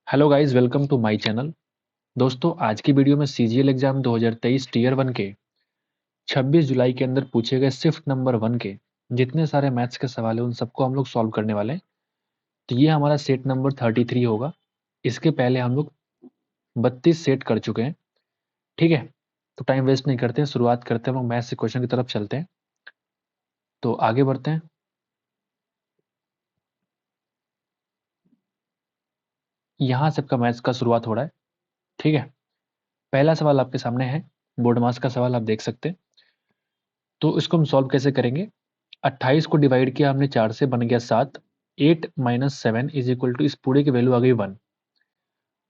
Hello guys, welcome to my channel. दोस्तों, आज की वीडियो में सीजीएल एग्जाम 2023 टीयर 1 के 26 जुलाई के अंदर पूछे गए शिफ्ट नंबर 1 के जितने सारे मैथ्स के सवाल हैं उन सबको हम लोग सॉल्व करने वाले हैं। तो ये हमारा सेट नंबर 33 होगा। इसके पहले हम लोग 32 सेट कर चुके हैं। ठीक है, तो टाइम वेस्ट नहीं करते हैं, शुरुआत करते हैं। हम मैथ्स से क्वेश्चन की तरफ चलते हैं, तो आगे बढ़ते हैं। यहाँ से आपका मैथ्स का शुरुआत हो रहा है। ठीक है, पहला सवाल आपके सामने है, बोर्ड मास का सवाल आप देख सकते हैं। तो इसको हम सॉल्व कैसे करेंगे? 28 को डिवाइड किया हमने 4 से, बन गया 7। 8 - 7 इज इक्वल टू, इस पूरे की वैल्यू आ गई 1।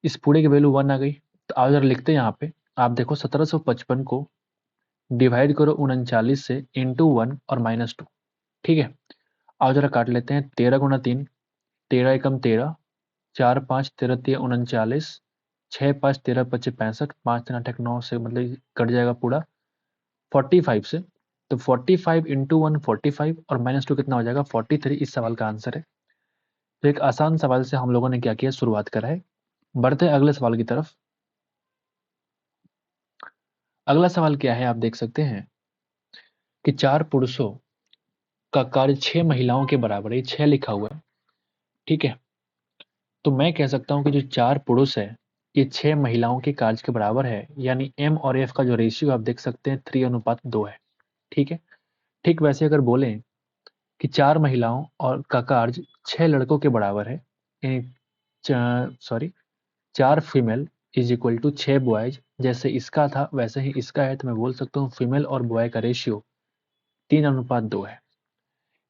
इस पूरे की वैल्यू 1 आ गई। तो आप जरा लिखते हैं यहाँ पे, आप देखो 1755 को डिवाइड करो 39 से, इंटू 1 और -2। ठीक है, आप जरा काट लेते हैं। 13 गुना 3, 13 एकम 13, 4 5 13 3 39, 6 5 13 25 65, 5 3 8 9 से मतलब कट जाएगा पूरा 45 से। तो 45 इंटू 1 45 और -2 कितना हो जाएगा 43। इस सवाल का आंसर है। तो एक आसान सवाल से हम लोगों ने क्या किया, शुरुआत करा है। बढ़ते हैं अगले सवाल की तरफ। अगला सवाल क्या है, आप देख सकते हैं कि 4 पुरुषों का कार्य 6 महिलाओं के बराबर है। 6 लिखा हुआ है। ठीक है, तो मैं कह सकता हूं कि जो 4 पुरुष है ये 6 महिलाओं के कार्य के बराबर है। यानी एम और एफ का जो रेशियो आप देख सकते हैं 3:2 है। ठीक है, ठीक वैसे अगर बोलें कि 4 महिलाओं और का कार्य 6 लड़कों के बराबर है, यानी sorry 4 female is equal to 6 boys, जैसे इसका था वैसे ही इसका है, तो मैं बोल सकता हूँ फीमेल और बॉय का रेशियो 3:2 है।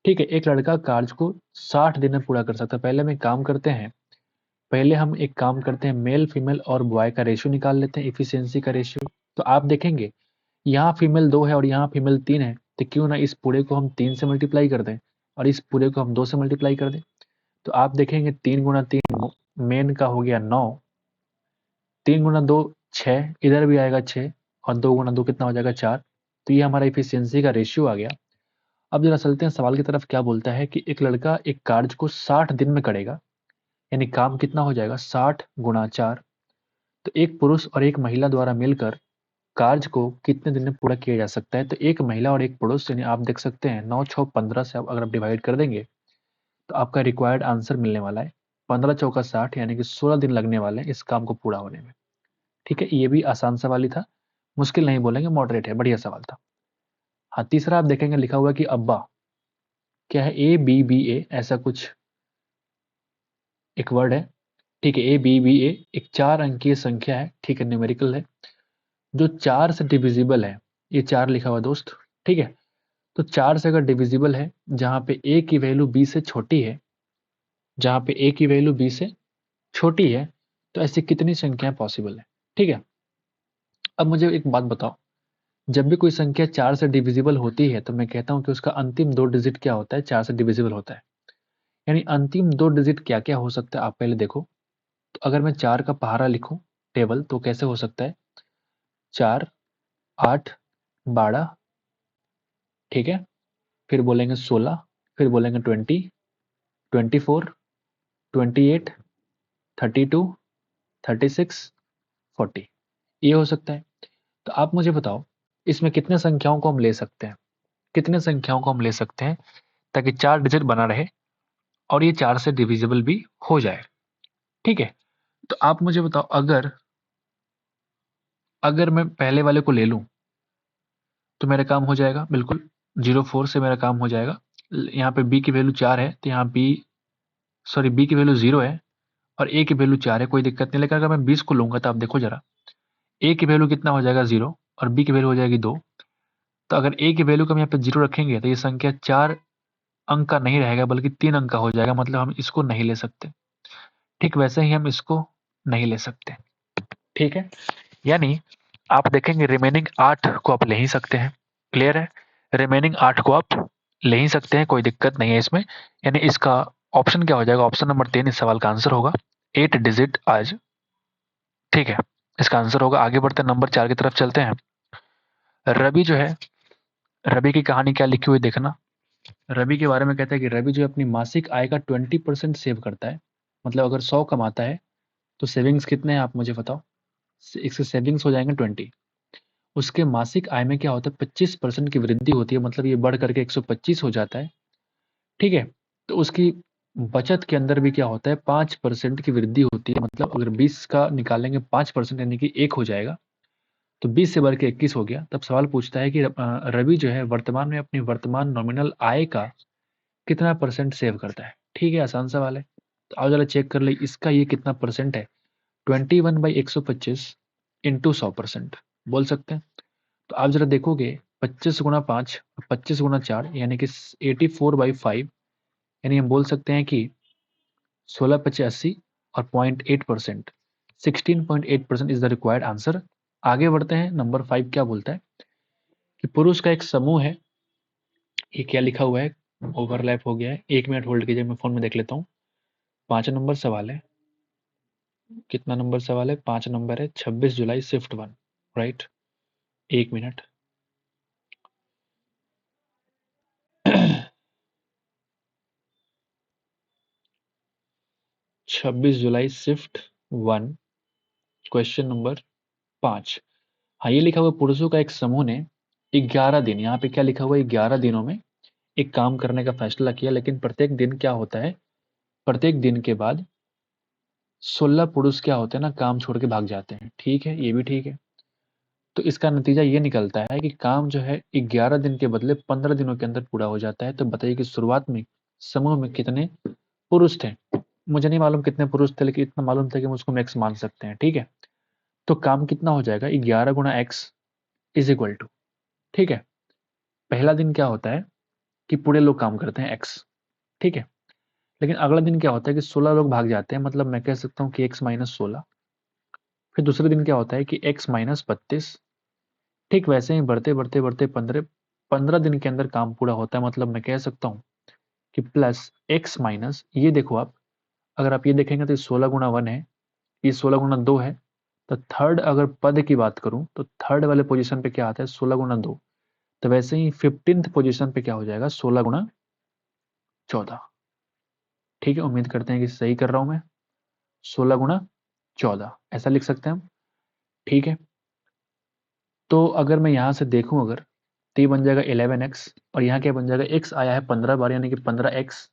ठीक है, एक लड़का कार्य को 60 दिन में पूरा कर सकता है। पहले हम एक काम करते हैं, मेल फीमेल और बॉय का रेशियो निकाल लेते हैं, इफिशियंसी का रेशियो। तो आप देखेंगे यहाँ फीमेल 2 है और यहाँ फीमेल 3 है, तो क्यों ना इस पूरे को हम 3 से मल्टीप्लाई कर दें और इस पूरे को हम 2 से मल्टीप्लाई कर दें। तो आप देखेंगे 3 गुना 3 मेन का हो गया 9, 3 गुना 2 6, इधर भी आएगा 6, और 2 गुना 2 कितना हो जाएगा 4। तो ये हमारा इफिशियंसी का रेशियो आ गया। अब जरा चलते हैं सवाल की तरफ। क्या बोलता है कि एक लड़का एक कार्य को 60 दिन में करेगा, यानी काम कितना हो जाएगा 60 गुना 4। तो एक पुरुष और एक महिला द्वारा मिलकर कार्य को कितने दिन में पूरा किया जा सकता है? तो एक महिला और एक पुरुष, यानी आप देख सकते हैं 9 6 15 से अगर आप डिवाइड कर देंगे तो आपका रिक्वायर्ड आंसर मिलने वाला है 15 चौका 60, यानी कि 16 दिन लगने वाले हैं इस काम को पूरा होने में। ठीक है, ये भी आसान सवाल ही था, मुश्किल नहीं बोलेंगे, मॉडरेट है, बढ़िया सवाल था। हाँ, तीसरा आप देखेंगे लिखा हुआ है कि अब्बा, क्या है, ABBA ऐसा कुछ एक वर्ड है। ठीक है, ABBA एक 4 अंकीय संख्या है। ठीक है, न्यूमेरिकल है, जो 4 से डिविजिबल है। ये 4 लिखा हुआ दोस्त। ठीक है, तो 4 से अगर डिविजिबल है, जहां पे a की वैल्यू b से छोटी है, तो ऐसी कितनी संख्याएं पॉसिबल है? ठीक है, अब मुझे एक बात बताओ, जब भी कोई संख्या 4 से डिविजिबल होती है तो मैं कहता हूं कि उसका अंतिम 2 डिजिट क्या होता है, 4 से डिविजिबल होता है। यानी अंतिम 2 डिजिट क्या क्या हो सकता है, आप पहले देखो। तो अगर मैं 4 का पहाड़ा लिखूं टेबल, तो कैसे हो सकता है? 4 8 12, ठीक है, फिर बोलेंगे 16, फिर बोलेंगे 20, 24, 28, 32, 36, 40, ये हो सकता है। तो आप मुझे बताओ, इसमें कितने संख्याओं को हम ले सकते हैं, ताकि 4 डिजिट बना रहे और ये 4 से डिविजिबल भी हो जाए। ठीक है, तो आप मुझे बताओ, अगर अगर मैं पहले वाले को ले लूं तो मेरा काम हो जाएगा बिल्कुल। 04 से मेरा काम हो जाएगा। यहाँ पे b की वैल्यू 4 है, तो यहाँ b की वैल्यू 0 है और a की वैल्यू 4 है, कोई दिक्कत नहीं। लेकिन अगर मैं 20 को लूंगा तो आप देखो जरा, a की वैल्यू कितना हो जाएगा 0 और b की वैल्यू हो जाएगी 2। तो अगर a की वैल्यू को हम यहाँ पे 0 रखेंगे तो ये संख्या 4 अंक का नहीं रहेगा बल्कि 3 अंक का हो जाएगा, मतलब हम इसको नहीं ले सकते। ठीक वैसे ही हम इसको नहीं ले सकते। ठीक है, यानी आप देखेंगे रिमेनिंग 8 को आप ले ही सकते हैं। क्लियर है, रिमेनिंग 8 को आप ले ही सकते हैं, कोई दिक्कत नहीं है इसमें। यानी इसका ऑप्शन क्या हो जाएगा, ऑप्शन नंबर 3 इस सवाल का आंसर होगा, 8 डिजिट आज। ठीक है, इसका आंसर होगा। आगे बढ़ते नंबर 4 की तरफ चलते हैं। रवि जो है, रवि की कहानी क्या लिखी हुई देखना। रवि के बारे में कहता है कि रवि जो है अपनी मासिक आय का 20% सेव करता है। मतलब अगर 100 कमाता है तो सेविंग्स कितने हैं आप मुझे बताओ। इसके सेविंग्स हो जाएंगे 20। उसके मासिक आय में क्या होता है 25% की वृद्धि होती है, मतलब ये बढ़ करके 125 हो जाता है। ठीक है। तो उसकी बचत के अंदर भी क्या होता है 5% की वृद्धि होती है, मतलब अगर 20 का निकालेंगे 5% यानी कि 1 हो जाएगा। तो 20 से बढ़ के 21 हो गया। तब सवाल पूछता है कि रवि जो है वर्तमान में अपनी वर्तमान नॉमिनल आय का कितना परसेंट सेव करता है। ठीक है, आसान सवाल है। तो आओ जरा चेक कर ले इसका ये कितना परसेंट है। 21/125 इंटू 100% बोल सकते हैं। तो आप जरा देखोगे 25 × 5 25 × 4 यानी कि 84/5, यानी हम बोल सकते हैं कि 16/85 और 0.8%, 16.8% इज द रिक्वायर्ड आंसर। आगे बढ़ते हैं। नंबर 5 क्या बोलता है कि पुरुष का एक समूह है। ये क्या लिखा हुआ है, ओवरलैप हो गया है। 1 मिनट होल्ड कीजिए, मैं फोन में देख लेता हूँ। 5 नंबर सवाल है। कितना नंबर सवाल है? 5 नंबर है। 26 जुलाई शिफ्ट 1, राइट। 1 मिनट। 26 जुलाई शिफ्ट 1, क्वेश्चन नंबर 5। हाँ, ये लिखा हुआ है, पुरुषों का एक समूह ने 11 दिन, यहाँ पे क्या लिखा हुआ है 11 दिनों में एक काम करने का फैसला किया, लेकिन प्रत्येक दिन क्या होता है, प्रत्येक दिन के बाद 16 पुरुष क्या होते हैं ना काम छोड़ के भाग जाते हैं। ठीक है, ये भी ठीक है। तो इसका नतीजा ये निकलता है कि काम जो है 11 दिन के बदले 15 दिनों के अंदर पूरा हो जाता है। तो बताइए कि शुरुआत में समूह में कितने पुरुष थे। मुझे नहीं मालूम कितने पुरुष थे, लेकिन इतना मालूम था कि हम उसको मैक्स मान सकते हैं। ठीक है। तो काम कितना हो जाएगा 11 × x इज इक्वल टू, ठीक है, पहला दिन क्या होता है कि पूरे लोग काम करते हैं x। ठीक है। लेकिन अगला दिन क्या होता है कि 16 लोग भाग जाते हैं, मतलब मैं कह सकता हूँ कि x - 16। फिर दूसरे दिन क्या होता है कि x - 32। ठीक वैसे ही बढ़ते बढ़ते बढ़ते 15 दिन के अंदर काम पूरा होता है, मतलब मैं कह सकता हूँ कि प्लस x माइनस, ये देखो आप, अगर आप ये देखेंगे तो 16 × 1 है, ये 16 × 2 है। तो थर्ड अगर पद की बात करूं तो थर्ड वाले पोजीशन पे क्या आता है 16 × 2। तो वैसे ही 15th पोजीशन पे क्या हो जाएगा 16 × 14। ठीक है, उम्मीद करते हैं कि सही कर रहा हूं मैं। 16 × 14 ऐसा लिख सकते हैं हम। ठीक है। तो अगर मैं यहां से देखूं अगर, तो ये बन जाएगा 11x, और यहाँ क्या बन जाएगा x आया है 15 बार यानी कि 15x।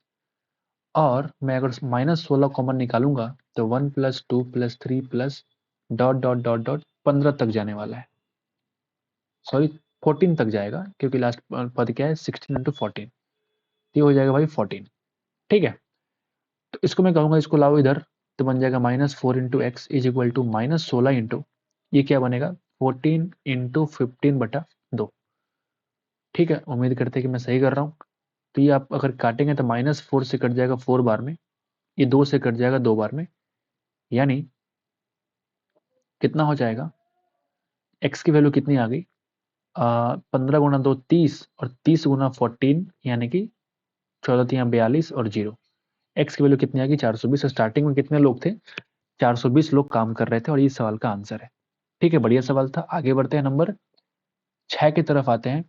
और मैं अगर -16 कॉमन निकालूंगा तो 1 + 2 + 3 plus dot dot dot dot 15 तक जाने वाला है। सॉरी, 14 तक जाएगा, क्योंकि लास्ट पद क्या है 16 × 14। ये हो जाएगा भाई 14। ठीक है। तो इसको मैं कहूंगा, इसको लाओ इधर, तो बन जाएगा -4 × x is equal to -16 into, ये क्या बनेगा 14 × 15/2। ठीक है, उम्मीद करते हैं कि मैं सही कर रहा हूँ। तो ये आप अगर काटेंगे तो -4 से कट जाएगा 4 बार में, ये 2 से कट जाएगा 2 बार में, यानी कितना हो जाएगा, x की वैल्यू कितनी आ गई 15 × 2 30, और 30 × 14 यानी कि 14×3 = 42 और 0। x की वैल्यू कितनी आ गई 420। स्टार्टिंग में कितने लोग थे 420 लोग काम कर रहे थे, और ये सवाल का आंसर है। ठीक है, बढ़िया सवाल था। आगे बढ़ते हैं, नंबर 6 की तरफ आते हैं।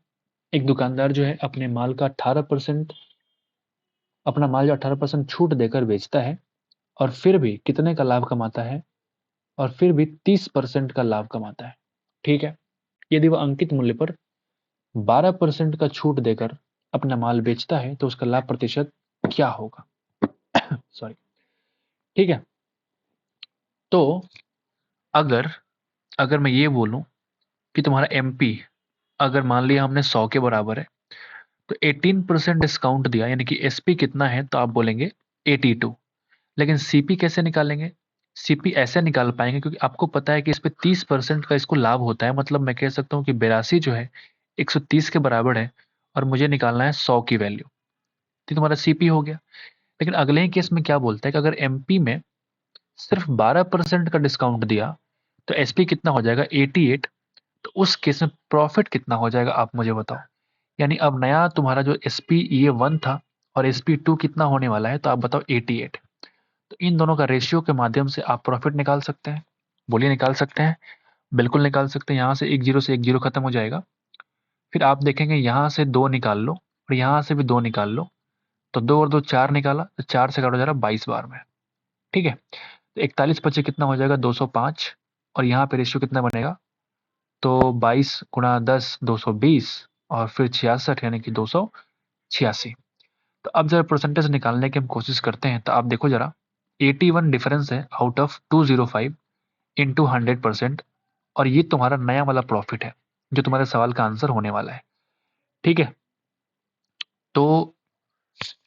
एक दुकानदार जो है अपने माल का 18%, अपना माल जो 18% छूट देकर बेचता है, और फिर भी कितने का लाभ कमाता है, और फिर भी 30% का लाभ कमाता है। ठीक है। यदि वह अंकित मूल्य पर 12% का छूट देकर अपना माल बेचता है तो उसका लाभ प्रतिशत क्या होगा। सॉरी। ठीक है। तो अगर अगर मैं ये बोलूं कि तुम्हारा एमपी अगर मान लिया हमने 100 के बराबर है, तो 18% डिस्काउंट दिया, यानी कि एसपी कितना है, तो आप बोलेंगे 82। लेकिन सीपी कैसे निकालेंगे? सीपी ऐसे निकाल पाएंगे क्योंकि आपको पता है कि इस पे 30% का इसको लाभ होता है, मतलब मैं कह सकता हूँ कि 82 जो है 130 के बराबर है, और मुझे निकालना है 100 की वैल्यू। तो तुम्हारा सीपी हो गया। लेकिन अगले ही केस में क्या बोलता है कि अगर एमपी में सिर्फ 12% का डिस्काउंट दिया तो एसपी कितना हो जाएगा 88। तो उस केस में प्रॉफिट कितना हो जाएगा आप मुझे बताओ। यानी अब नया तुम्हारा जो एसपी ये 1 था और एसपी 2 कितना होने वाला है, तो आप बताओ 88। तो इन दोनों का रेशियो के माध्यम से आप प्रॉफिट निकाल सकते हैं। बोलिए, निकाल सकते हैं? बिल्कुल निकाल सकते हैं। यहाँ से एक जीरो से एक जीरो खत्म हो जाएगा। फिर आप देखेंगे यहाँ से 2 निकाल लो, और यहाँ से भी 2 निकाल लो। तो 2 और 2 4 निकाला, तो 4 से काटा जा रहा 22 बार में। ठीक है। तो 41 पचे कितना हो जाएगा 205, और यहाँ पे रेशियो कितना बनेगा, तो 22 गुणा 10 220, और फिर 66 यानी कि 286। तो अब जरा परसेंटेज निकालने की हम कोशिश करते हैं। तो आप देखो जरा, 81 डिफरेंस है आउट ऑफ 205 इंटू 100%, और ये तुम्हारा नया वाला प्रॉफिट है जो तुम्हारे सवाल का आंसर होने वाला है। ठीक है, तो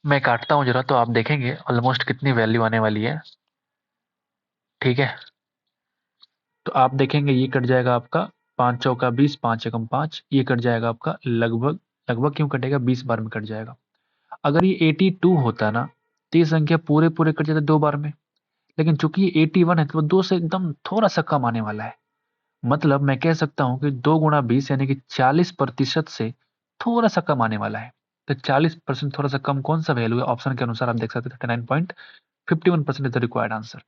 मैं काटता हूं जरा, तो आप देखेंगे ऑलमोस्ट कितनी वैल्यू आने वाली है। ठीक है, तो आप देखेंगे ये कट जाएगा आपका 5 चौका 20, 5 एकम 5, ये कट जाएगा आपका लगभग, लगभग क्यों कटेगा, 20 बार में कट जाएगा। अगर ये 82 होता ना, तो ये संख्या पूरे पूरे कट जाते 2 बार में, लेकिन चूंकि ये 81 है तो 2 से एकदम थोड़ा सा कम आने वाला है। मतलब मैं कह सकता हूं कि 2 गुणा 20 यानी कि 40% से थोड़ा सा कम आने वाला है। तो 40% थोड़ा सा कम कौन सा वैल्यू है, ऑप्शन के अनुसार आप देख सकते हैं 39.51% is the required answer.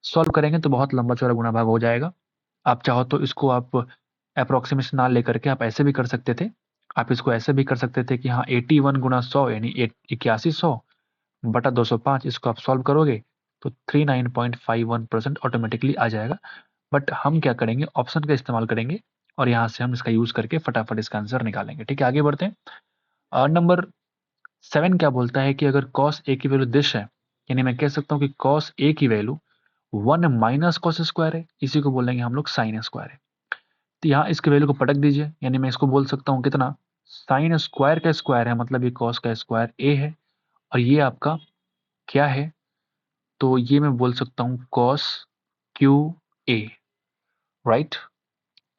Solve करेंगे तो बहुत लंबा चौड़ा गुणा भाग हो जाएगा। आप चाहो तो इसको आप अप्रोक्सीमेशन ना लेकर के आप ऐसे भी कर सकते थे। आप इसको ऐसे भी कर सकते थे कि हाँ 81 गुणा 100 यानी 8100 बटा 205, इसको आप सॉल्व करोगे तो 39.51% ऑटोमेटिकली आ जाएगा। बट हम क्या करेंगे, ऑप्शन का इस्तेमाल करेंगे और यहाँ से हम इसका यूज करके फटाफट इसका आंसर निकालेंगे। ठीक है, आगे बढ़ते हैं। और नंबर 7 क्या बोलता है कि अगर कॉस ए की वैल्यू दिस है, यानी मैं कह सकता हूँ कि कॉस ए की वैल्यू 1 माइनस कॉस स्क्वायर है, इसी को बोलेंगे हम लोग साइन स्क्वायर है। तो यहाँ इसके वैल्यू को पटक दीजिए, यानी मैं इसको बोल सकता हूँ कितना, साइन स्क्वायर का स्क्वायर है, मतलब ये कॉस का स्क्वायर ए है, और ये आपका क्या है, तो ये मैं बोल सकता हूँ कॉस क्यू ए। राइट,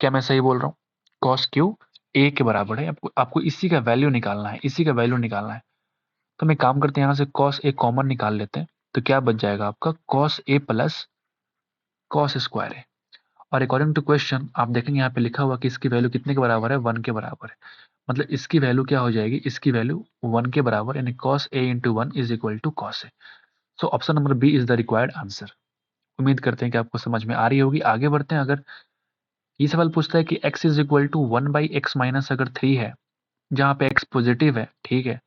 क्या मैं सही बोल रहा हूँ, कॉस क्यू ए के बराबर है। आपको इसी का वैल्यू निकालना है, इसी का वैल्यू निकालना है। तो मैं काम करते हैं, यहाँ से कॉस ए कॉमन निकाल लेते हैं, तो क्या बच जाएगा आपका, cos A plus cos square है। और अकॉर्डिंग टू क्वेश्चन आप देखेंगे यहाँ पे लिखा हुआ कि इसकी वैल्यू कितने के बराबर है, 1 के बराबर है। मतलब इसकी वैल्यू क्या हो जाएगी, इसकी वैल्यू 1 के बराबर, यानी cos a into 1 is equal to cos a। So option number B is the required answer. उम्मीद करते हैं कि आपको समझ में आ रही होगी। आगे बढ़ते हैं। अगर ये सवाल पूछता है कि x is equal to 1 by X minus अगर 3 है, जहाँ पे x पॉजिटिव है, ठीक है,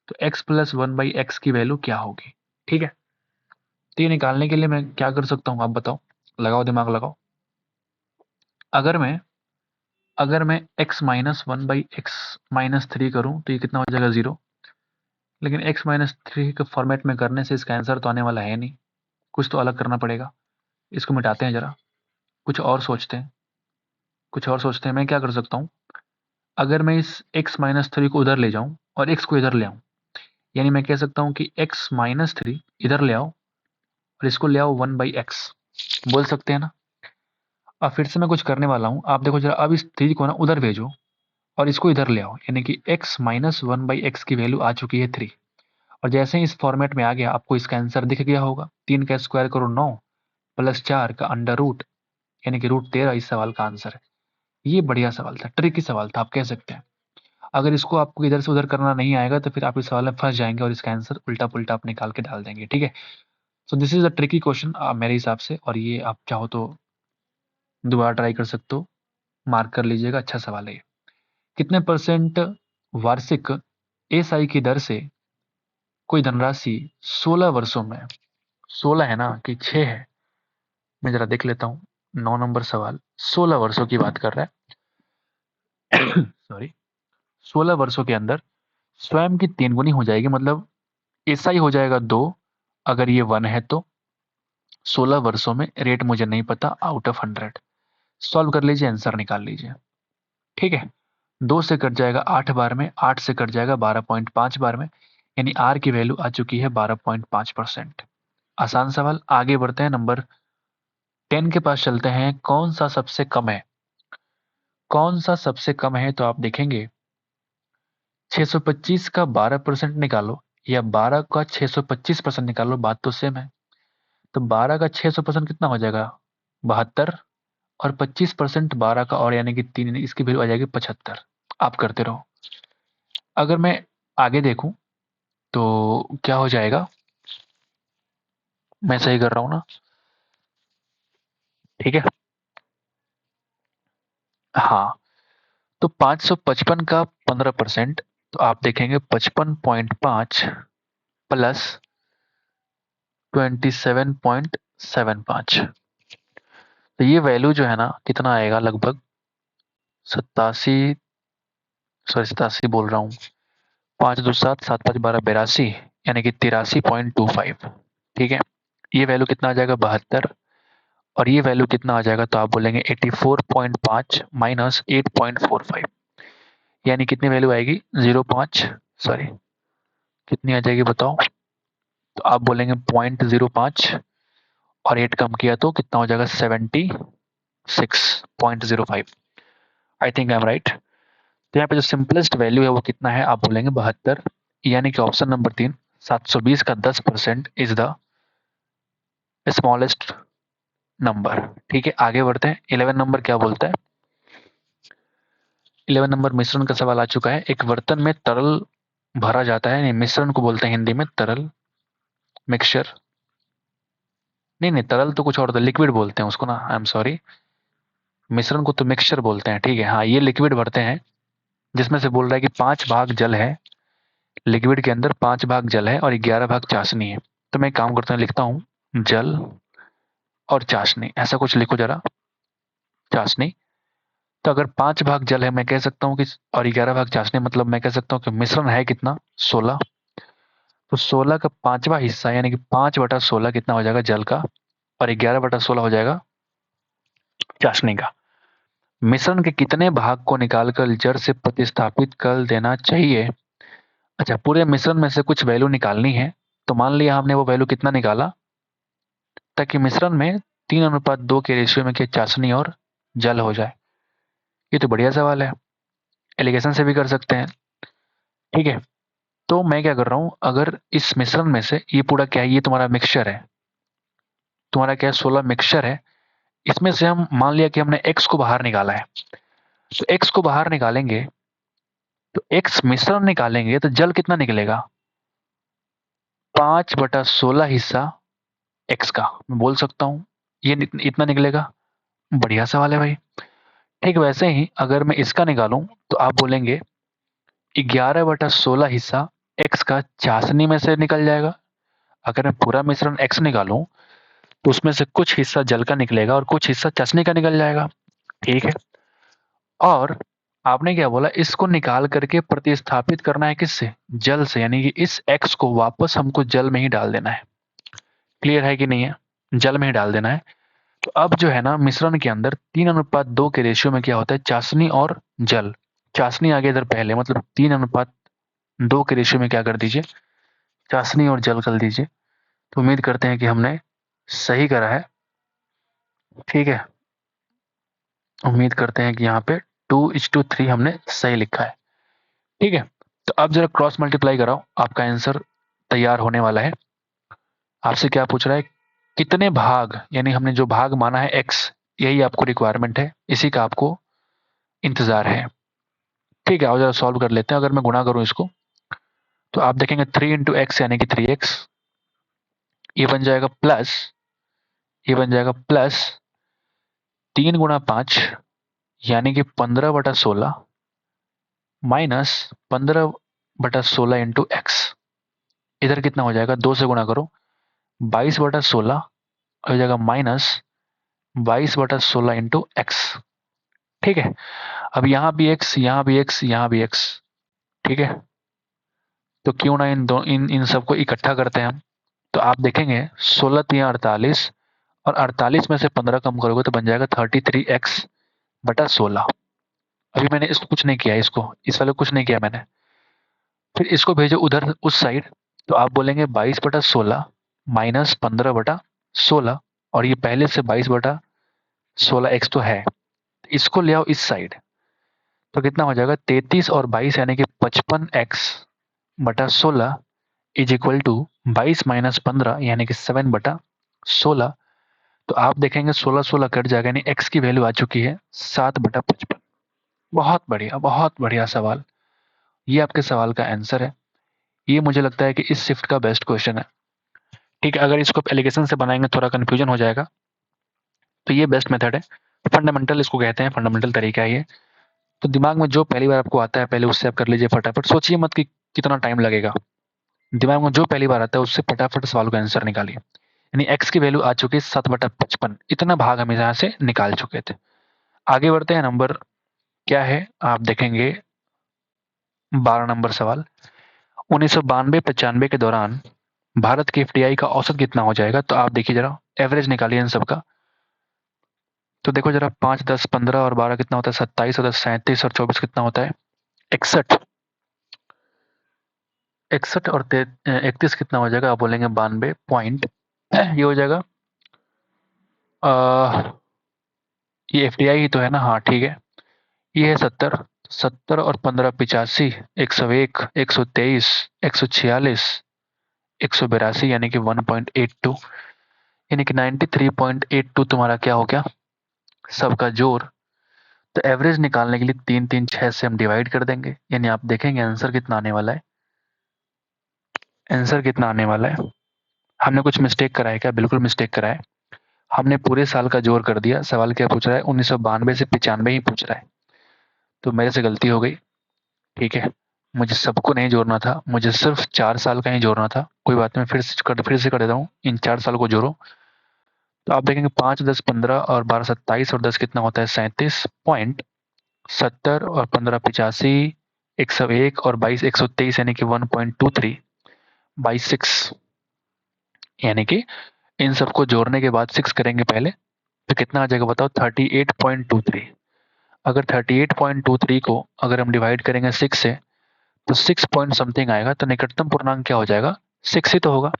तो x प्लस 1 बाई एक्स की वैल्यू क्या होगी। ठीक है, तो ये निकालने के लिए मैं क्या कर सकता हूँ, आप बताओ, लगाओ दिमाग लगाओ। अगर मैं x minus 1 by X minus 3 करूँ तो ये कितना हो जाएगा, 0। लेकिन x माइनस 3 के फॉर्मेट में करने से इसका आंसर तो आने वाला है नहीं, कुछ तो अलग करना पड़ेगा। इसको मिटाते हैं जरा, कुछ और सोचते हैं, कुछ और सोचते हैं। मैं क्या कर सकता हूँ, अगर मैं इस x माइनस 3 को उधर ले जाऊँ और x को इधर ले आऊँ, यानी मैं कह सकता हूँ कि x माइनस 3 इधर ले आओ और इसको ले आओ 1 बाई एक्स, बोल सकते हैं ना। अब फिर से मैं कुछ करने वाला हूँ, आप देखो जरा, अब इस 3 को ना उधर भेजो और इसको इधर ले आओ, यानी कि x माइनस 1 बाई एक्स की वैल्यू आ चुकी है 3। और जैसे ही इस फॉर्मेट में आ गया, आपको इसका आंसर दिख गया होगा। 3 का स्क्वायर करो 9, प्लस 4 का अंडर रूट, यानी कि रूट 13 इस सवाल का आंसर है। ये बढ़िया सवाल था, ट्रिकी सवाल था, आप कह सकते हैं। अगर इसको आपको इधर से उधर करना नहीं आएगा तो फिर आप इस सवाल में फंस जाएंगे और इसका आंसर उल्टा पुल्टा आप निकाल के डाल देंगे। ठीक है, so this is a tricky question मेरे हिसाब से, और ये आप चाहो तो दोबारा ट्राई कर सकते हो, मार्क कर लीजिएगा, अच्छा सवाल है ये। कितने परसेंट वार्षिक एसआई की दर से कोई धनराशि 16 वर्षों में, 16 है ना कि 6 है, मैं जरा देख लेता हूँ। 9 नंबर सवाल 16 वर्षों की बात कर रहा है सॉरी, 16 वर्षों के अंदर स्वयं की 3 गुनी हो जाएगी, मतलब एसआई हो जाएगा 2, अगर ये 1 है तो 16 वर्षों में, रेट मुझे नहीं पता, आउट ऑफ 100। सॉल्व कर लीजिए, आंसर निकाल लीजिए। ठीक है, 2 से कट जाएगा 8 बार में, 8 से कट जाएगा 12.5 बार में, यानी आर की वैल्यू आ चुकी है 12.5%। आसान सवाल। आगे बढ़ते हैं, नंबर 10 के पास चलते हैं। कौन सा सबसे कम है, कौन सा सबसे कम है, तो आप देखेंगे 625 का 12% निकालो या 12 का 625% निकालो, बात तो सेम है। तो 12 का 600% कितना हो जाएगा, 72, और 25% 12 का, और यानी कि 3, इसकी वैल्यू आ जाएगी 75। आप करते रहो। अगर मैं आगे देखूं तो क्या हो जाएगा, मैं सही कर रहा हूं ना, ठीक है, हाँ। तो 555 का 15%, तो आप देखेंगे 55.5 प्लस 27.7 75। तो ये वैल्यू जो है ना कितना आएगा, लगभग 87 बोल रहा हूँ, 5 2 7 7 5 12 82, यानी कि 83.25। ठीक है, ये वैल्यू कितना आ जाएगा 72, और ये वैल्यू कितना आ जाएगा, तो आप बोलेंगे 84.5 माइनस 8.45, यानी कितनी वैल्यू आएगी 05, सॉरी कितनी आ जाएगी बताओ, तो आप बोलेंगे 0.05 और 8 कम किया तो कितना हो जाएगा 76.05। I think I am right. तो यहाँ पे जो सिंपलेस्ट वैल्यू है वो कितना है, आप बोलेंगे 72, यानी कि ऑप्शन नंबर 3 720 का 10% इज द स्मॉलेस्ट नंबर। ठीक है, आगे बढ़ते हैं। 11 नंबर क्या बोलता है, 11 नंबर मिश्रण का सवाल आ चुका है। एक बर्तन में तरल भरा जाता है, मिश्रण को बोलते हैं हिंदी में तरल, मिक्सचर, नहीं तरल तो कुछ और, लिक्विड बोलते हैं उसको ना, आई एम सॉरी, मिश्रण को तो मिक्सचर बोलते हैं। ठीक है, हाँ ये लिक्विड भरते हैं, जिसमें से बोल रहा है कि 5 भाग जल है, लिक्विड के अंदर 5 भाग जल है और 11 भाग चाशनी है। तो मैं काम करता हूँ, लिखता हूँ जल और चाशनी, ऐसा कुछ लिखो जरा, चाशनी। तो अगर 5 भाग जल है मैं कह सकता हूँ कि, और 11 भाग चाशनी, मतलब मैं कह सकता हूँ कि मिश्रण है कितना 16। तो 16 का 5वां हिस्सा यानी कि 5/16 कितना हो जाएगा जल का, और 11/16 हो जाएगा चाशनी का। मिश्रण के कितने भाग को निकालकर जड़ से प्रतिस्थापित कर देना चाहिए। अच्छा, पूरे मिश्रण में से कुछ वैल्यू निकालनी है। तो मान लिया हमने वो वैल्यू कितना निकाला, ताकि मिश्रण में 3:2 के रेशियो में क्या चाशनी और जल हो जाए। ये तो बढ़िया सवाल है, एलिगेशन से भी कर सकते हैं। ठीक है, तो मैं क्या कर रहा हूं, अगर इस मिश्रण में से ये पूरा क्या है, ये तुम्हारा मिक्सचर है, तुम्हारा क्या है 16 मिक्सचर है, इसमें से हम मान लिया कि हमने x को बाहर निकाला है। तो x को बाहर निकालेंगे, तो x मिश्रण निकालेंगे तो जल कितना निकलेगा, 5/16 हिस्सा x का, मैं बोल सकता हूं ये इतना निकलेगा। बढ़िया सवाल है भाई। ठीक, वैसे ही अगर मैं इसका निकालूं, तो आप बोलेंगे 11/16 हिस्सा x का चाशनी में से निकल जाएगा। अगर मैं पूरा मिश्रण x निकालूं, तो उसमें से कुछ हिस्सा जल का निकलेगा और कुछ हिस्सा चाशनी का निकल जाएगा। ठीक है, और आपने क्या बोला, इसको निकाल करके प्रतिस्थापित करना है किससे, जल से, यानी कि इस x को वापस हमको जल में ही डाल देना है। क्लियर है कि नहीं है, जल में ही डाल देना है। तो अब जो है ना मिश्रण के अंदर 3:2 के रेशियो में क्या होता है, चाशनी और जल। चाशनी आगे इधर पहले, मतलब 3:2 के रेशियो में क्या कर दीजिए, चाशनी और जल कर दीजिए। तो उम्मीद करते हैं कि हमने सही करा है। ठीक है, उम्मीद करते हैं कि यहाँ पे 2:3 हमने सही लिखा है। ठीक है, तो अब जरा क्रॉस मल्टीप्लाई कराओ, आपका आंसर तैयार होने वाला है। आपसे क्या पूछ रहा है, कितने भाग, यानी हमने जो भाग माना है एक्स, यही आपको रिक्वायरमेंट है, इसी का आपको इंतजार है। ठीक है, आओ जरा सॉल्व कर लेते हैं। अगर मैं गुणा करूं इसको, तो आप देखेंगे 3 × x यानी कि 3x, ये बन जाएगा प्लस, ये बन जाएगा प्लस 3 × 5 यानी कि 15/16 माइनस 15/16 इंटू एक्स। इधर कितना हो जाएगा, 2 से गुणा करो, 22/16 हो जाएगा माइनस 22/16 इंटू एक्स। ठीक है, अब यहाँ भी एक्स, यहाँ भी एक्स, यहाँ भी एक्स। ठीक है, तो क्यों ना इन दो इन सबको इकट्ठा करते हैं हम। तो आप देखेंगे 16×3 = 48, और 48 में से 15 कम करोगे तो बन जाएगा 33x/16। अभी मैंने इसको कुछ नहीं किया, इसको इस वाले कुछ नहीं किया मैंने। फिर इसको भेजो उधर उस साइड, तो आप बोलेंगे 22/16 माइनस 15/16, और ये पहले से 22/16 x तो है, इसको ले आओ इस साइड, तो कितना हो जाएगा 33 और 22 यानी कि 55x/16 is equal to 22 minus 15 यानी कि 7/16। तो आप देखेंगे 16 कट जाएगा, यानी x की वैल्यू आ चुकी है 7/55। बहुत बढ़िया, बहुत बढ़िया सवाल। ये आपके सवाल का आंसर है। ये मुझे लगता है कि इस शिफ्ट का बेस्ट क्वेश्चन है। ठीक है, अगर इसको एलिगेशन से बनाएंगे थोड़ा कंफ्यूजन हो जाएगा, तो ये बेस्ट मेथड है। फंडामेंटल इसको कहते हैं, फंडामेंटल तरीका है ये। तो दिमाग में जो पहली बार आपको आता है पहले उससे आप कर लीजिए फटाफट, सोचिए मत कि कितना टाइम लगेगा। दिमाग में जो पहली बार आता है उससे फटाफट सवाल का आंसर निकालिए। यानी x की वैल्यू आ चुकी है 7/55। इतना भाग हम यहाँ से निकाल चुके थे। आगे बढ़ते हैं, नंबर क्या है आप देखेंगे, 12 नंबर सवाल। 1992-95 के दौरान भारत के एफडीआई का औसत कितना हो जाएगा? तो आप देखिए जरा, एवरेज निकालिए इन सबका। तो देखो जरा, 5, 10, 15 और 12 कितना होता है? 27 और 10 37 और 24 कितना होता है? 61। 61 और 31 कितना हो जाएगा? आप बोलेंगे 92 पॉइंट, ये हो जाएगा ये एफडीआई ही तो है ना? हाँ ठीक है, ये है 70। 70 और 15 85, 101, 123, 146, 182, यानी कि 1.82, यानी कि 93.82 तुम्हारा क्या हो गया? सबका जोड़। तो एवरेज निकालने के लिए 3, 3, 6 से हम डिवाइड कर देंगे, यानी आप देखेंगे आंसर कितना आने वाला है। आंसर कितना आने वाला है? हमने कुछ मिस्टेक करा है क्या? बिल्कुल मिस्टेक करा है। हमने पूरे साल का जोड़ कर दिया। सवाल क्या पूछ रहा है? 1992 से 95 ही पूछ रहा है, तो मेरे से गलती हो गई। ठीक है, मुझे सबको नहीं जोड़ना था, मुझे सिर्फ 4 साल का ही जोड़ना था। कोई बात नहीं, फिर से कर देता हूँ, इन 4 साल को जोड़ो। तो आप देखेंगे 5, 10, 15 और 12 27 और 10 कितना होता है? 37.70 और 15 85, 101 और 22 123, यानी कि 1.23 बाई 6, यानी कि इन सबको जोड़ने के बाद 6 करेंगे पहले, तो कितना आ जाएगा बताओ? 38.23। अगर 38.23 को अगर हम डिवाइड करेंगे 6 से, तो 6 पॉइंट समथिंग आएगा। तो निकटतम पूर्णांक क्या हो जाएगा? 6 ही तो होगा,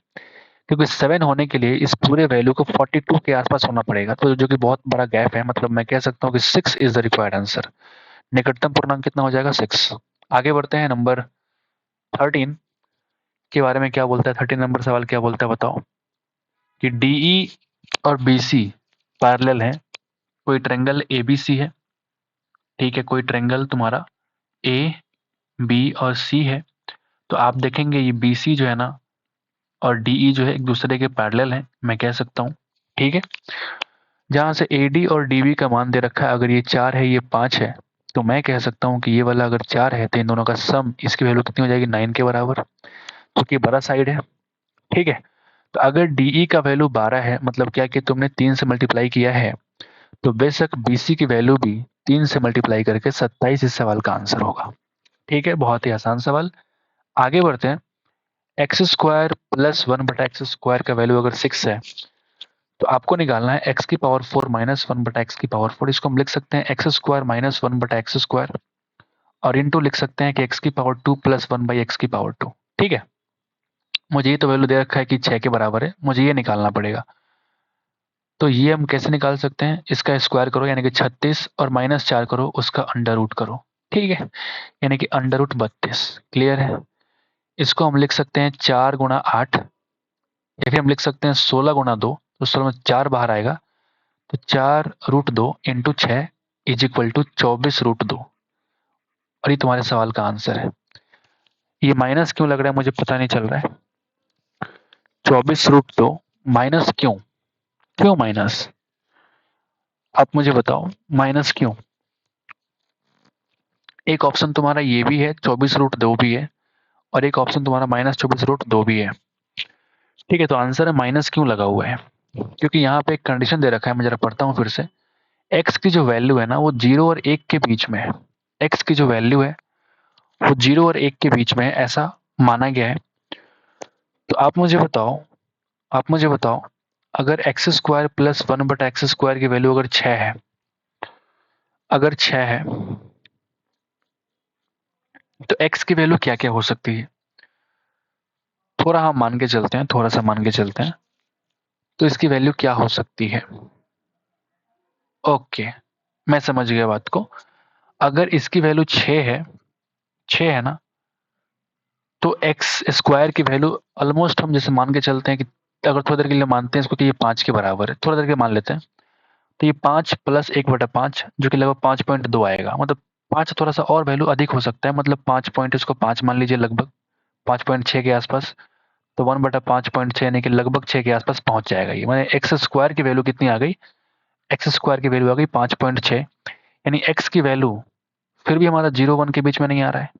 क्योंकि 7 होने के लिए इस पूरे वैल्यू को 42 के आसपास होना पड़ेगा, तो जो कि बहुत बड़ा गैप है। मतलब मैं कह सकता हूँ कि 6 इज द रिक्वायर्ड आंसर। निकटतम पूर्णांक कितना हो जाएगा? 6। आगे बढ़ते हैं, नंबर 13 के बारे में क्या बोलता है? 13 नंबर सवाल क्या बोलता है बताओ? कि डीई और बीसी पैरेलल है। कोई ट्रायंगल एबीसी है, ठीक है, कोई ट्रायंगल तुम्हारा ए बी और सी है। तो आप देखेंगे ये बीसी जो है ना और डीई जो है एक दूसरे के पैरेलल है, मैं कह सकता हूँ। ठीक है, जहां से एडी और डीबी का मान दे रखा है, अगर ये 4 है ये 5 है, तो मैं कह सकता हूँ कि ये वाला अगर 4 है तो इन दोनों का सम, इसकी वैल्यू कितनी हो जाएगी? 9 के बराबर, क्योंकि बड़ा साइड है। ठीक है, तो अगर डीई का वैल्यू 12 है, मतलब क्या कि तुमने 3 से मल्टीप्लाई किया है, तो बेशक बीसी की वैल्यू भी 3 से मल्टीप्लाई करके 27 इस सवाल का आंसर होगा। ठीक है, बहुत ही आसान सवाल। आगे बढ़ते हैं। एक्स स्क्वायर प्लस 1/x² का वैल्यू अगर 6 है, तो आपको निकालना है x की पावर 4 माइनस 1/x की पावर 4। इसको हम लिख सकते हैं x² माइनस 1/x², और इंटू लिख सकते हैं कि x की पावर 2 प्लस 1/x की पावर 2। ठीक है, मुझे ये तो वैल्यू दे रखा है कि 6 के बराबर है, मुझे ये निकालना पड़ेगा। तो ये हम कैसे निकाल सकते हैं? इसका स्क्वायर करो, यानी कि 36, और माइनस 4 करो, उसका अंडर रूट करो। ठीक है, यानी कि अंडर रूट 32। क्लियर है? इसको हम लिख सकते हैं 4 गुणा 8, या फिर हम लिख सकते हैं 16 गुणा 2। तो 16 में 4 बाहर आएगा, तो 4√2 इंटू 6 इज इक्वल टू 24√2। और ये तुम्हारे सवाल का आंसर है। ये माइनस क्यों लग रहा है मुझे पता नहीं चल रहा है। 24√2 माइनस क्यों? क्यों माइनस? आप मुझे बताओ, माइनस क्यों? एक ऑप्शन तुम्हारा ये भी है, 24√2 भी है, और एक ऑप्शन तुम्हारा माइनस 24√2 भी है। ठीक है, तो आंसर है माइनस क्यों लगा हुआ है? क्योंकि यहाँ पे एक कंडीशन दे रखा है, मैं जरा पढ़ता हूँ फिर से। एक्स की जो वैल्यू है ना वो 0 और 1 के बीच में है। एक्स की जो वैल्यू है वो 0 और 1 के बीच में है, ऐसा माना गया है। तो आप मुझे बताओ, अगर x² प्लस 1/x² की वैल्यू अगर 6 है, अगर 6 है, तो x की वैल्यू क्या क्या हो सकती है? थोड़ा हम मान के चलते हैं, थोड़ा सा मान के चलते हैं। तो इसकी वैल्यू क्या हो सकती है? ओके, मैं समझ गया बात को। अगर इसकी वैल्यू 6 है ना, तो x² की वैल्यू ऑलमोस्ट हम जैसे मान के चलते हैं कि, अगर थोड़ी देर के लिए मानते हैं इसको कि ये 5 के बराबर है, थोड़ा देर के मान लेते हैं, तो ये 5 प्लस 1/5 जो कि लगभग 5.2 आएगा। मतलब 5 थोड़ा सा और वैल्यू अधिक हो सकता है, मतलब 5 पॉइंट, इसको 5 मान लीजिए, लगभग 5.6 के आसपास। तो 1/5.6 यानी कि लगभग 6 के आसपास पहुंच जाएगा ये। मैंने x² की वैल्यू कितनी आ गई? x² की वैल्यू आ गई 5.6, यानी x की वैल्यू फिर भी हमारा 0-1 के बीच में नहीं आ रहा है।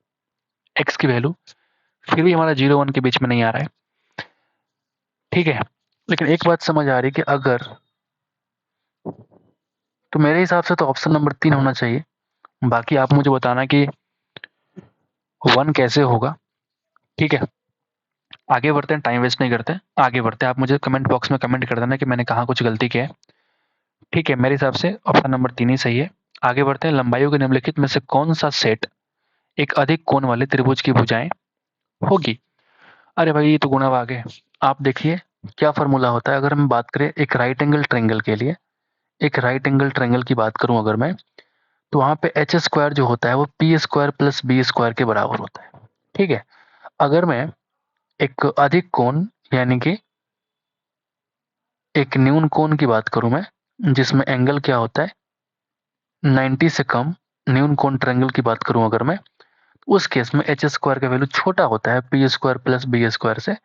x की वैल्यू फिर भी हमारा 0-1 के बीच में नहीं आ रहा है। ठीक है, लेकिन एक बात समझ आ रही कि अगर, तो मेरे हिसाब से तो ऑप्शन नंबर 3 होना चाहिए। बाकी आप मुझे बताना कि 1 कैसे होगा। ठीक है, आगे बढ़ते हैं, टाइम वेस्ट नहीं करते, आगे बढ़ते हैं। आप मुझे कमेंट बॉक्स में कमेंट कर देना कि मैंने कहाँ कुछ गलती किया है। ठीक है, मेरे हिसाब से ऑप्शन नंबर 3 ही सही है। आगे बढ़ते हैं, लंबाइयों के निम्नलिखित में से कौन सा सेट एक अधिक कोण वाले त्रिभुज की भुजाएं होगी? अरे भाई, ये तो गुणा भाग है। आप देखिए क्या फॉर्मूला होता है। अगर हम बात करें एक राइट एंगल ट्रायंगल के लिए, एक राइट एंगल ट्रायंगल की बात करूं अगर मैं, तो वहां पे एच स्क्वायर जो होता है वो P square plus B square के बराबर होता है। ठीक है, अगर मैं एक अधिक कोण यानी कि एक न्यून कोण की बात करूं मैं, जिसमें एंगल क्या होता है 90 से कम, न्यून कोण ट्रायंगल की बात करूं अगर मैं, उस केस में एच स्क्वायर का वैल्यू छोटा होता है P square plus B square से।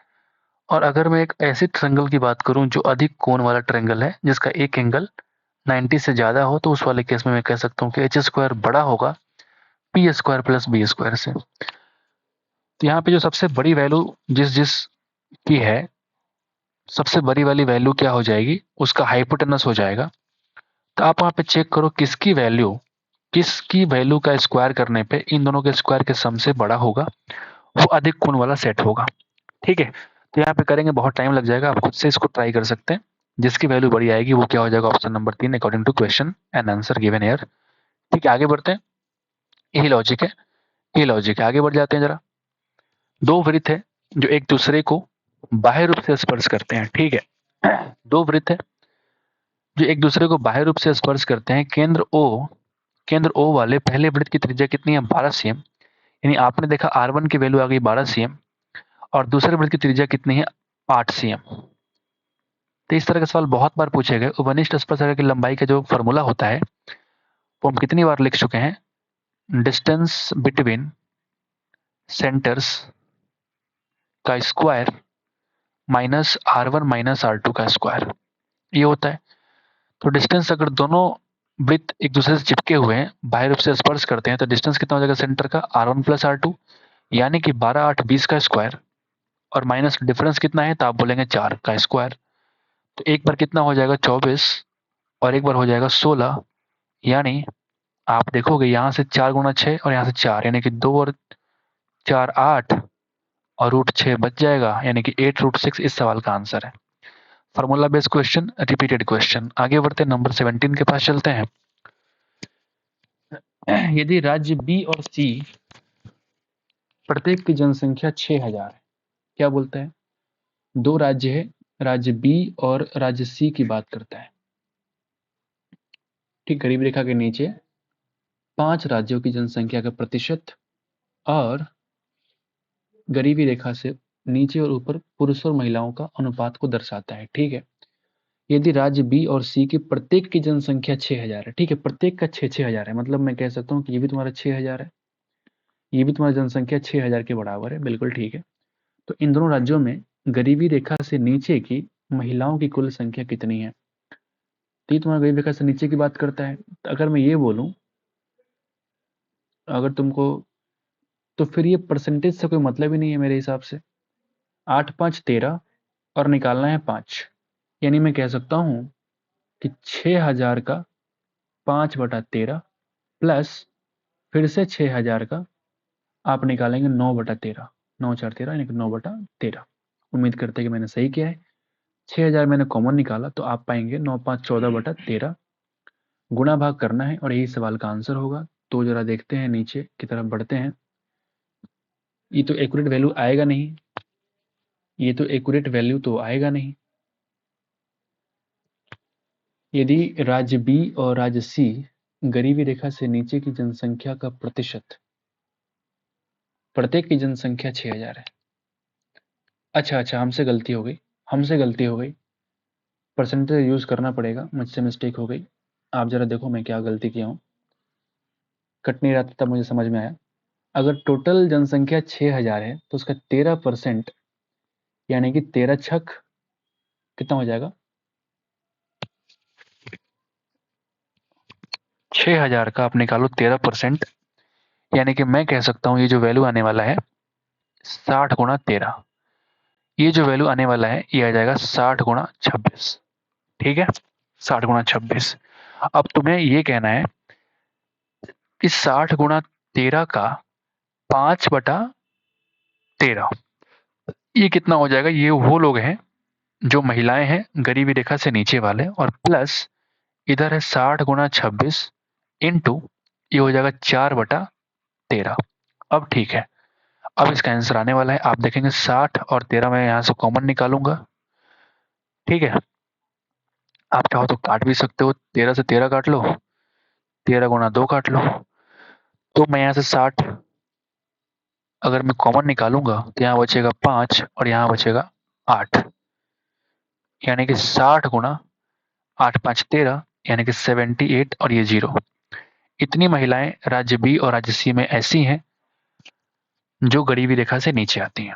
और अगर मैं एक ऐसे ट्रायंगल की बात करूं जो अधिक कोण वाला ट्रायंगल है, जिसका एक एंगल 90 से ज्यादा हो, तो उस वाले केस में मैं कह सकता हूँ कि एच स्क्वायर बड़ा होगा P square plus B square से। तो यहाँ पे जो सबसे बड़ी वैल्यू जिस जिस की है, सबसे बड़ी वाली वैल्यू क्या हो जाएगी, उसका हाइपोटेनस हो जाएगा। तो आप वहां पे चेक करो किसकी वैल्यू का स्क्वायर करने पे इन दोनों के स्क्वायर के सम से बड़ा होगा, वो अधिक कोण वाला सेट होगा। ठीक है, तो यहाँ पे करेंगे बहुत टाइम लग जाएगा, आप खुद से इसको ट्राई कर सकते हैं। जिसकी वैल्यू बड़ी आएगी वो क्या हो जाएगा, option number 3 according to question and answer given here. ठीक है, आगे बढ़ते हैं। यही लॉजिक है, ये लॉजिक है, आगे बढ़ जाते हैं जरा। दो वृत्त है जो एक दूसरे को बाह्य रूप से स्पर्श करते हैं। ठीक है, दो वृत्त है जो एक दूसरे को बाह्य रूप से स्पर्श करते हैं। केंद्र ओ वाले पहले वृत्त की त्रिज्या कितनी है, 12 सीएम। यानी आपने देखा R1 की वैल्यू आ गई 12 सीएम, और दूसरे वृत्त की त्रिज्या कितनी है, 8 सीएम। तो इस तरह के सवाल बहुत बार पूछे गए। उपनिष्ठ स्पर्शरेखा की लंबाई का जो फॉर्मूला होता है वो हम कितनी बार लिख चुके हैं, डिस्टेंस बिटवीन सेंटर्स का square minus R1 minus R2 का स्क्वायर, ये होता है। तो डिस्टेंस अगर दोनों वृत्त एक दूसरे से चिपके हुए हैं, बाह्य रूप से स्पर्श करते हैं, तो डिस्टेंस कितना हो जाएगा सेंटर का, R1 प्लस R2, यानी कि 12 8 20 का स्क्वायर, और माइनस डिफरेंस कितना है, तो आप बोलेंगे 4 का स्क्वायर। तो एक बार कितना हो जाएगा 24, और एक बार हो जाएगा 16। यानी आप देखोगे यहाँ से 4 गुना 6 और यहाँ से 4, यानी कि 2 और 4 8, और रूट 6 बच जाएगा, यानी कि 8√6 इस सवाल का आंसर है। Formula based question, repeated question. आगे बढ़ते नंबर 17 के पास चलते हैं। यदि राज्य बी और सी प्रत्येक की जनसंख्या 6000 है, क्या बोलता है, दो राज्य है, राज्य बी और राज्य सी की बात करता है। ठीक, गरीब रेखा के नीचे 5 राज्यों की जनसंख्या का प्रतिशत और गरीबी रेखा से नीचे और ऊपर पुरुष और महिलाओं का अनुपात को दर्शाता है। ठीक है, यदि राज्य बी और सी की प्रत्येक की जनसंख्या 6000 है, ठीक है, प्रत्येक का 6,6,000 है, मतलब मैं कह सकता हूँ कि ये भी तुम्हारा 6000 है, ये भी तुम्हारी जनसंख्या 6000 के बराबर है, बिल्कुल ठीक है। तो इन दोनों राज्यों में गरीबी रेखा से नीचे की महिलाओं की कुल संख्या कितनी है, तो ये तुम्हारा गरीबी रेखा से नीचे की बात करता है। तो अगर मैं ये बोलूं, अगर तुमको, तो फिर ये परसेंटेज से कोई मतलब ही नहीं है मेरे हिसाब से। 8 5 13 और निकालना है 5, यानी मैं कह सकता हूँ कि 6000 का 5/13 प्लस फिर से 6000 का आप निकालेंगे 9/13, 9×4 = 13, यानी कि 9/13। उम्मीद करते हैं कि मैंने सही किया है। 6000 मैंने कॉमन निकाला तो आप पाएंगे 9 5 14/13, गुणा भाग करना है और यही सवाल का आंसर होगा। तो जरा देखते हैं, नीचे की तरफ बढ़ते हैं। ये तो एक्यूरेट वैल्यू आएगा नहीं, ये तो एक्यूरेट वैल्यू तो आएगा नहीं। यदि राज्य बी और राज्य सी गरीबी रेखा से नीचे की जनसंख्या का प्रतिशत, प्रत्येक की जनसंख्या 6000 है। अच्छा अच्छा, हमसे गलती हो गई, परसेंटेज यूज करना पड़ेगा, मुझसे मिस्टेक हो गई। आप जरा देखो मैं क्या गलती किया हूँ, कट नहीं रहा था तब मुझे समझ में आया। अगर टोटल जनसंख्या 6000 है तो उसका 13%, यानी कि 13 छक कितना हो जाएगा, 6000 का आप निकालो 13%, यानी कि मैं कह सकता हूँ ये जो वैल्यू आने वाला है 60 × 13, ये जो वैल्यू आने वाला है ये आ जाएगा 60 गुणा 26। ठीक है, 60 गुणा 26। अब तुम्हें ये कहना है कि 60 गुणा 13 का 5/13 ये कितना हो जाएगा। ये वो लोग हैं जो महिलाएं हैं गरीबी रेखा से नीचे वाले, और प्लस इधर है 60 गुणा 26 इंटू ये हो जाएगा 4/13। अब ठीक है, अब इसका आंसर आने वाला है। आप देखेंगे 60 और 13 मैं यहाँ से कॉमन निकालूंगा। ठीक है, आप चाहो तो काट भी सकते हो, 13 से 13 काट लो, 13 गुणा 2 काट लो। तो मैं यहाँ से 60 अगर मैं कॉमन निकालूंगा तो यहाँ बचेगा 5 और यहाँ बचेगा 8, यानी कि 60 गुणा 8 5 13, यानी कि 78 और ये 0। इतनी महिलाएं राज्य बी और राज्य सी में ऐसी हैं जो गरीबी रेखा से नीचे आती हैं।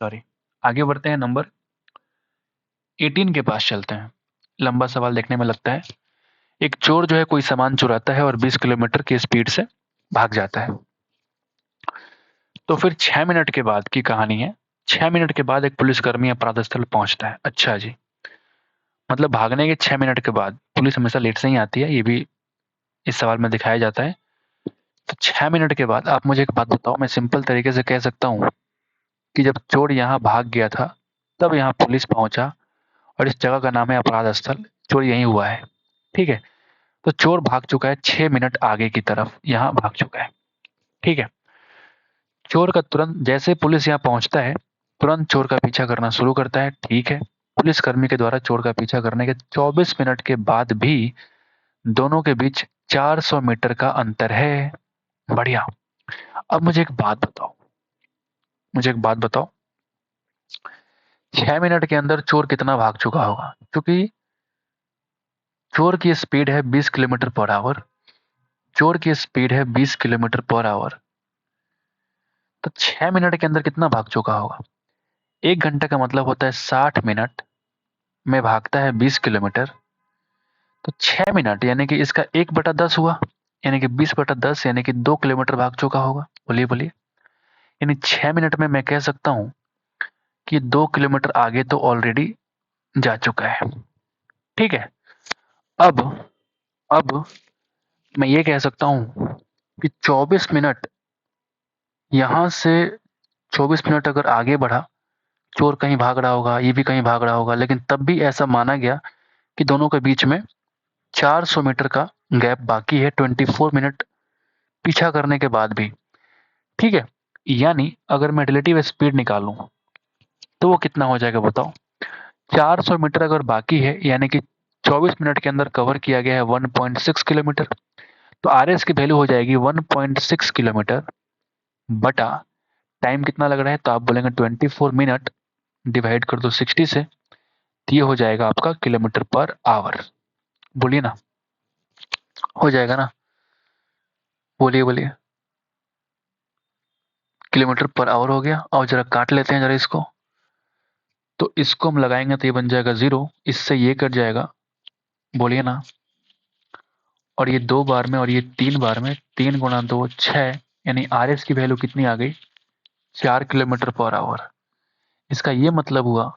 सॉरी, आगे बढ़ते हैं, नंबर 18 के पास चलते हैं। लंबा सवाल देखने में लगता है। एक चोर जो है कोई सामान चुराता है और 20 किलोमीटर की स्पीड से भाग जाता है। तो फिर 6 मिनट के बाद की कहानी है। 6 मिनट के बाद एक पुलिसकर्मी अपराध स्थल पहुंचता है। अच्छा जी, मतलब भागने के 6 मिनट के बाद, पुलिस हमेशा लेट से ही आती है, ये भी इस सवाल में दिखाया जाता है। तो 6 मिनट के बाद आप मुझे एक बात बताओ, मैं सिंपल तरीके से कह सकता हूँ कि जब चोर यहाँ भाग गया था तब यहाँ पुलिस पहुंचा, और इस जगह का नाम है अपराध स्थल, चोर यहीं हुआ है। ठीक है, तो चोर भाग चुका है 6 मिनट आगे की तरफ, यहाँ भाग चुका है। ठीक है, चोर का तुरंत जैसे पुलिस यहाँ पहुंचता है तुरंत चोर का पीछा करना शुरू करता है। ठीक है, पुलिसकर्मी के द्वारा चोर का पीछा करने के 24 मिनट के बाद भी दोनों के बीच 400 मीटर का अंतर है। बढ़िया। अब मुझे एक बात बताओ, 6 मिनट के अंदर चोर कितना भाग चुका होगा। क्योंकि चोर की स्पीड है 20 किलोमीटर पर आवर, चोर की स्पीड है 20 किलोमीटर पर आवर, तो 6 मिनट के अंदर कितना भाग चुका होगा। 1 घंटा का मतलब होता है 60 मिनट में भागता है 20 किलोमीटर, तो 6 मिनट यानी कि इसका 1/10 हुआ, यानी कि 20/10 यानी कि 2 किलोमीटर भाग चुका होगा। बोलिए बोलिए, यानी 6 मिनट में मैं कह सकता हूं कि 2 किलोमीटर आगे तो ऑलरेडी जा चुका है। ठीक है, अब अब मैं ये कह सकता हूं कि 24 मिनट यहां से 24 मिनट अगर आगे बढ़ा, चोर कहीं भाग रहा होगा, ये भी कहीं भाग रहा होगा, लेकिन तब भी ऐसा माना गया कि दोनों के बीच में 400 मीटर का गैप बाकी है 24 मिनट पीछा करने के बाद भी। ठीक है, यानी अगर मैं रिलेटिव स्पीड निकालूं तो वो कितना हो जाएगा बताओ। 400 मीटर अगर बाकी है यानी कि 24 मिनट के अंदर कवर किया गया है 1.6 किलोमीटर, तो आर एस की वैल्यू हो जाएगी 1.6 किलोमीटर बटा टाइम कितना लग रहा है, तो आप बोलेंगे 24 मिनट डिवाइड कर दो 60 से, तो ये हो जाएगा आपका किलोमीटर पर आवर। बोलिए ना, हो जाएगा ना, बोलिए बोलिए। किलोमीटर पर आवर हो गया। और जरा काट लेते हैं जरा इसको, तो इसको हम लगाएंगे तो ये बन जाएगा 0, इससे ये कट जाएगा। बोलिए ना, और ये 2 बार में और ये 3 बार में, 3 गुणा 2 6, यानी आर एस की वैल्यू कितनी आ गई, 4 किलोमीटर पर आवर। इसका ये मतलब हुआ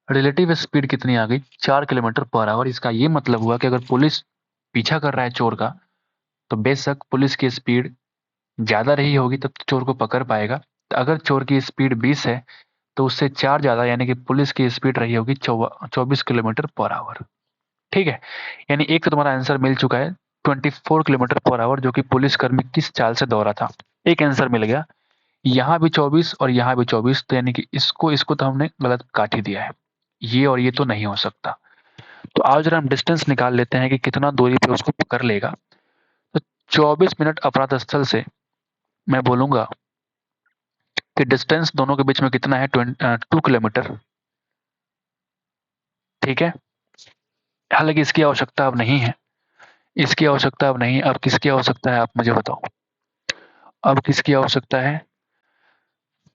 रिलेटिव स्पीड कितनी आ गई, 4 किलोमीटर पर आवर। इसका ये मतलब हुआ कि अगर पुलिस पीछा कर रहा है चोर का, तो बेशक पुलिस की स्पीड ज्यादा रही होगी तब तो चोर को पकड़ पाएगा। तो अगर चोर की स्पीड 20 है तो उससे 4 ज्यादा, यानी कि पुलिस की स्पीड रही होगी 24 किलोमीटर पर आवर। ठीक है, यानी एक तो तुम्हारा आंसर मिल चुका है 24 किलोमीटर पर आवर, जो कि पुलिसकर्मी किस चाल से दौड़ा था। एक आंसर मिल गया। यहाँ भी 24 और यहाँ भी 24, तो यानी कि इसको इसको तो हमने गलत काट ही दिया है, ये और ये तो नहीं हो सकता। तो आज जरा हम डिस्टेंस निकाल लेते हैं कि कितना दूरी पे उसको पकड़ लेगा। तो 24 मिनट अपराध स्थल से मैं बोलूंगा कि डिस्टेंस दोनों के बीच में कितना है, 2 किलोमीटर। ठीक है, हालांकि इसकी आवश्यकता अब नहीं है, इसकी आवश्यकता अब नहीं, अब किसकी आवश्यकता है आप मुझे बताओ, अब किसकी आवश्यकता है।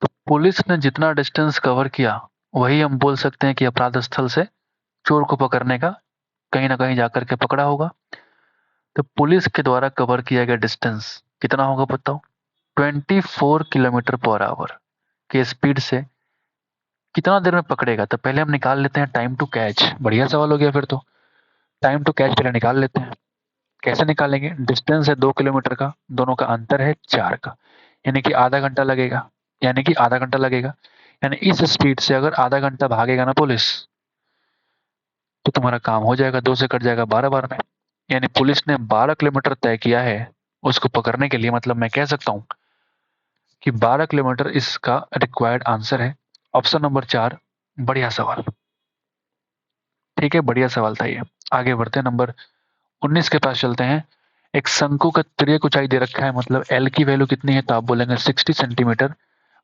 तो पुलिस ने जितना डिस्टेंस कवर किया वही हम बोल सकते हैं कि अपराध स्थल से चोर को पकड़ने का कहीं ना कहीं जाकर के पकड़ा होगा। तो पुलिस के द्वारा कवर किया गया डिस्टेंस कितना होगा बताओ, 24 किलोमीटर पर आवर। के स्पीड से कितना देर में पकड़ेगा। तो पहले हम निकाल लेते हैं टाइम टू कैच। बढ़िया सवाल हो गया फिर तो। टाइम टू कैच पहले निकाल लेते हैं। कैसे निकालेंगे? डिस्टेंस है 2 किलोमीटर का, दोनों का अंतर है 4 का, यानी कि आधा घंटा लगेगा। यानी इस स्पीड से अगर आधा घंटा भागेगा ना पुलिस, तो तुम्हारा काम हो जाएगा, 2 से कट जाएगा 12 बार में। यानी पुलिस ने 12 किलोमीटर तय किया है उसको पकड़ने के लिए। मतलब मैं कह सकता हूँ कि 12 किलोमीटर इसका रिक्वायर्ड आंसर है। ऑप्शन नंबर 4 बढ़िया सवाल। ठीक है, बढ़िया सवाल था ये। आगे बढ़ते हैं, नंबर 19 के पास चलते हैं। एक शंकु का त्रिज्या ऊंचाई दे रखा है, मतलब एल की वैल्यू कितनी है, तो आप बोलेंगे 60 सेंटीमीटर।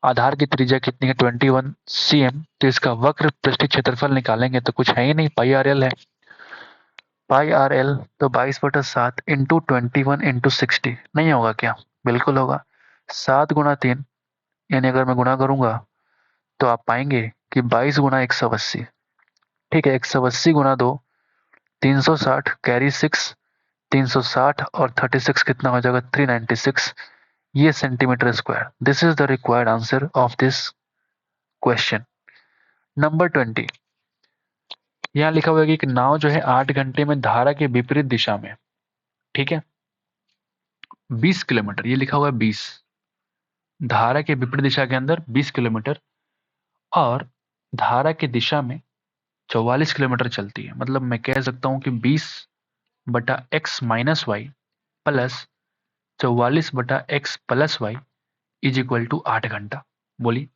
आधार की त्रिज्या कितनी है, 21 cm। तो इसका वक्र पृष्ठीय क्षेत्रफल निकालेंगे तो कुछ है ही नहीं, पाई आर एल है। पाई आर एल तो 22/7 इंटू 21 इंटू 60 नहीं होगा क्या? बिल्कुल होगा। 7 × 3, यानी अगर मैं गुणा करूंगा तो आप पाएंगे कि 22 × 180। ठीक है, 180 × 2 360, कैरी 6 360 और 36 कितना हो जाएगा, 396। ये centimetre square. This is the required answer of this question. Number 20, यहाँ लिखा हुआ है कि एक नाव जो है 8 घंटे में धारा के विपरीत दिशा में, ठीक है, 20 किलोमीटर, ये लिखा हुआ है 20, धारा के विपरीत दिशा के अंदर 20 किलोमीटर और धारा की दिशा में 44 किलोमीटर चलती है। मतलब मैं कह सकता हूं कि 20/x-y plus 44/x+y is equal to 8 घंटा। बोली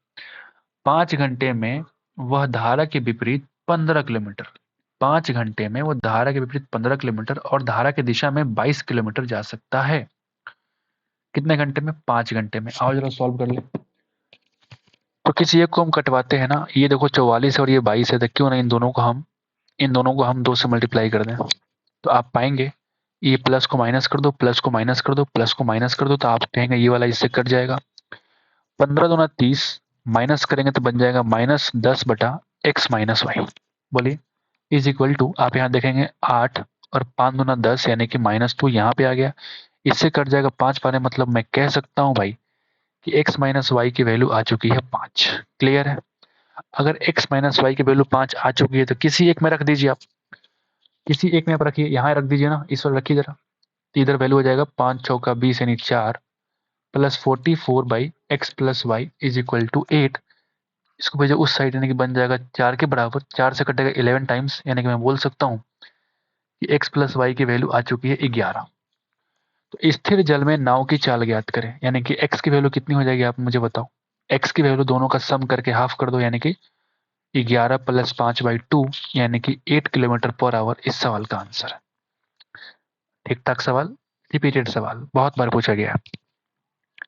5 घंटे में वह धारा के विपरीत 15 किलोमीटर, 5 घंटे में वो धारा के विपरीत 15 किलोमीटर और धारा की दिशा में 22 किलोमीटर जा सकता है। कितने घंटे में? 5 घंटे में। आओ जरा सॉल्व कर ले। तो किसी एक को हम कटवाते हैं ना, ये देखो 44 और ये 22 है, तो क्यों ना इन दोनों को हम 2 से मल्टीप्लाई कर दें। तो आप पाएंगे ये प्लस को माइनस कर दो, प्लस को माइनस कर दो, प्लस को माइनस कर दो, तो आप कहेंगे ये वाला इससे कट जाएगा। 15 × 30 माइनस करेंगे तो बन जाएगा -10/x-y। बोलिए इज इक्वल टू, आप यहाँ देखेंगे 8 और 5 × 10 यानी कि -2 यहाँ पे आ गया। इससे कट जाएगा 5 पाने, मतलब मैं कह सकता हूँ भाई कि x-y की वैल्यू आ चुकी है 5। क्लियर है? अगर x-y की वैल्यू 5 आ चुकी है तो किसी एक में रख दीजिए आप, किसी एक में आप रखिए, यहाँ रख दीजिए ना, इस पर रखिए जरा। तो इधर वैल्यू हो जाएगा 5 चौका 20 यानी 4 plus 44/x+y is equal to 8। इसको भेजो उस साइड, यानी कि बन जाएगा 4 के बराबर। 4 से कटेगा 11 टाइम्स, यानी कि मैं बोल सकता हूँ कि x+y की वैल्यू आ चुकी है 11। तो स्थिर जल में नाव की चाल ज्ञात करें, यानी कि x की वैल्यू कितनी हो जाएगी आप मुझे बताओ। x की वैल्यू दोनों का सम करके हाफ कर दो, यानी कि 11 + 5/2 यानी कि 8 किलोमीटर पर आवर इस सवाल का आंसर है। ठीक ठाक सवाल, रिपीटेड सवाल, बहुत बार पूछा गया है।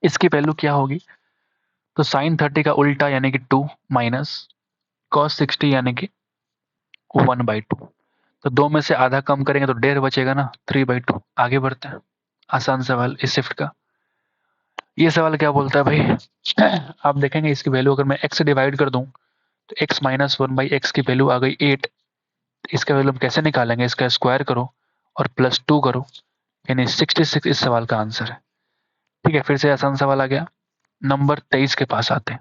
इसकी वैल्यू क्या होगी? तो sin 30 का उल्टा यानी कि 2 माइनस cos 60 यानी कि 1/2। तो 2 में से आधा कम करेंगे तो 1.5 बचेगा ना, 3/2। आगे बढ़ते हैं, आसान सवाल इस शिफ्ट का। ये सवाल क्या बोलता है भाई? आप देखेंगे इसकी वैल्यू अगर मैं x से डिवाइड कर दूं तो x - 1/x की वैल्यू आ गई 8। इसका वैल्यू हम कैसे निकालेंगे? इसका स्क्वायर करो और +2 करो, यानी 66 इस सवाल का आंसर है। ठीक है, फिर से आसान सवाल आ गया। नंबर 23 के पास आते हैं।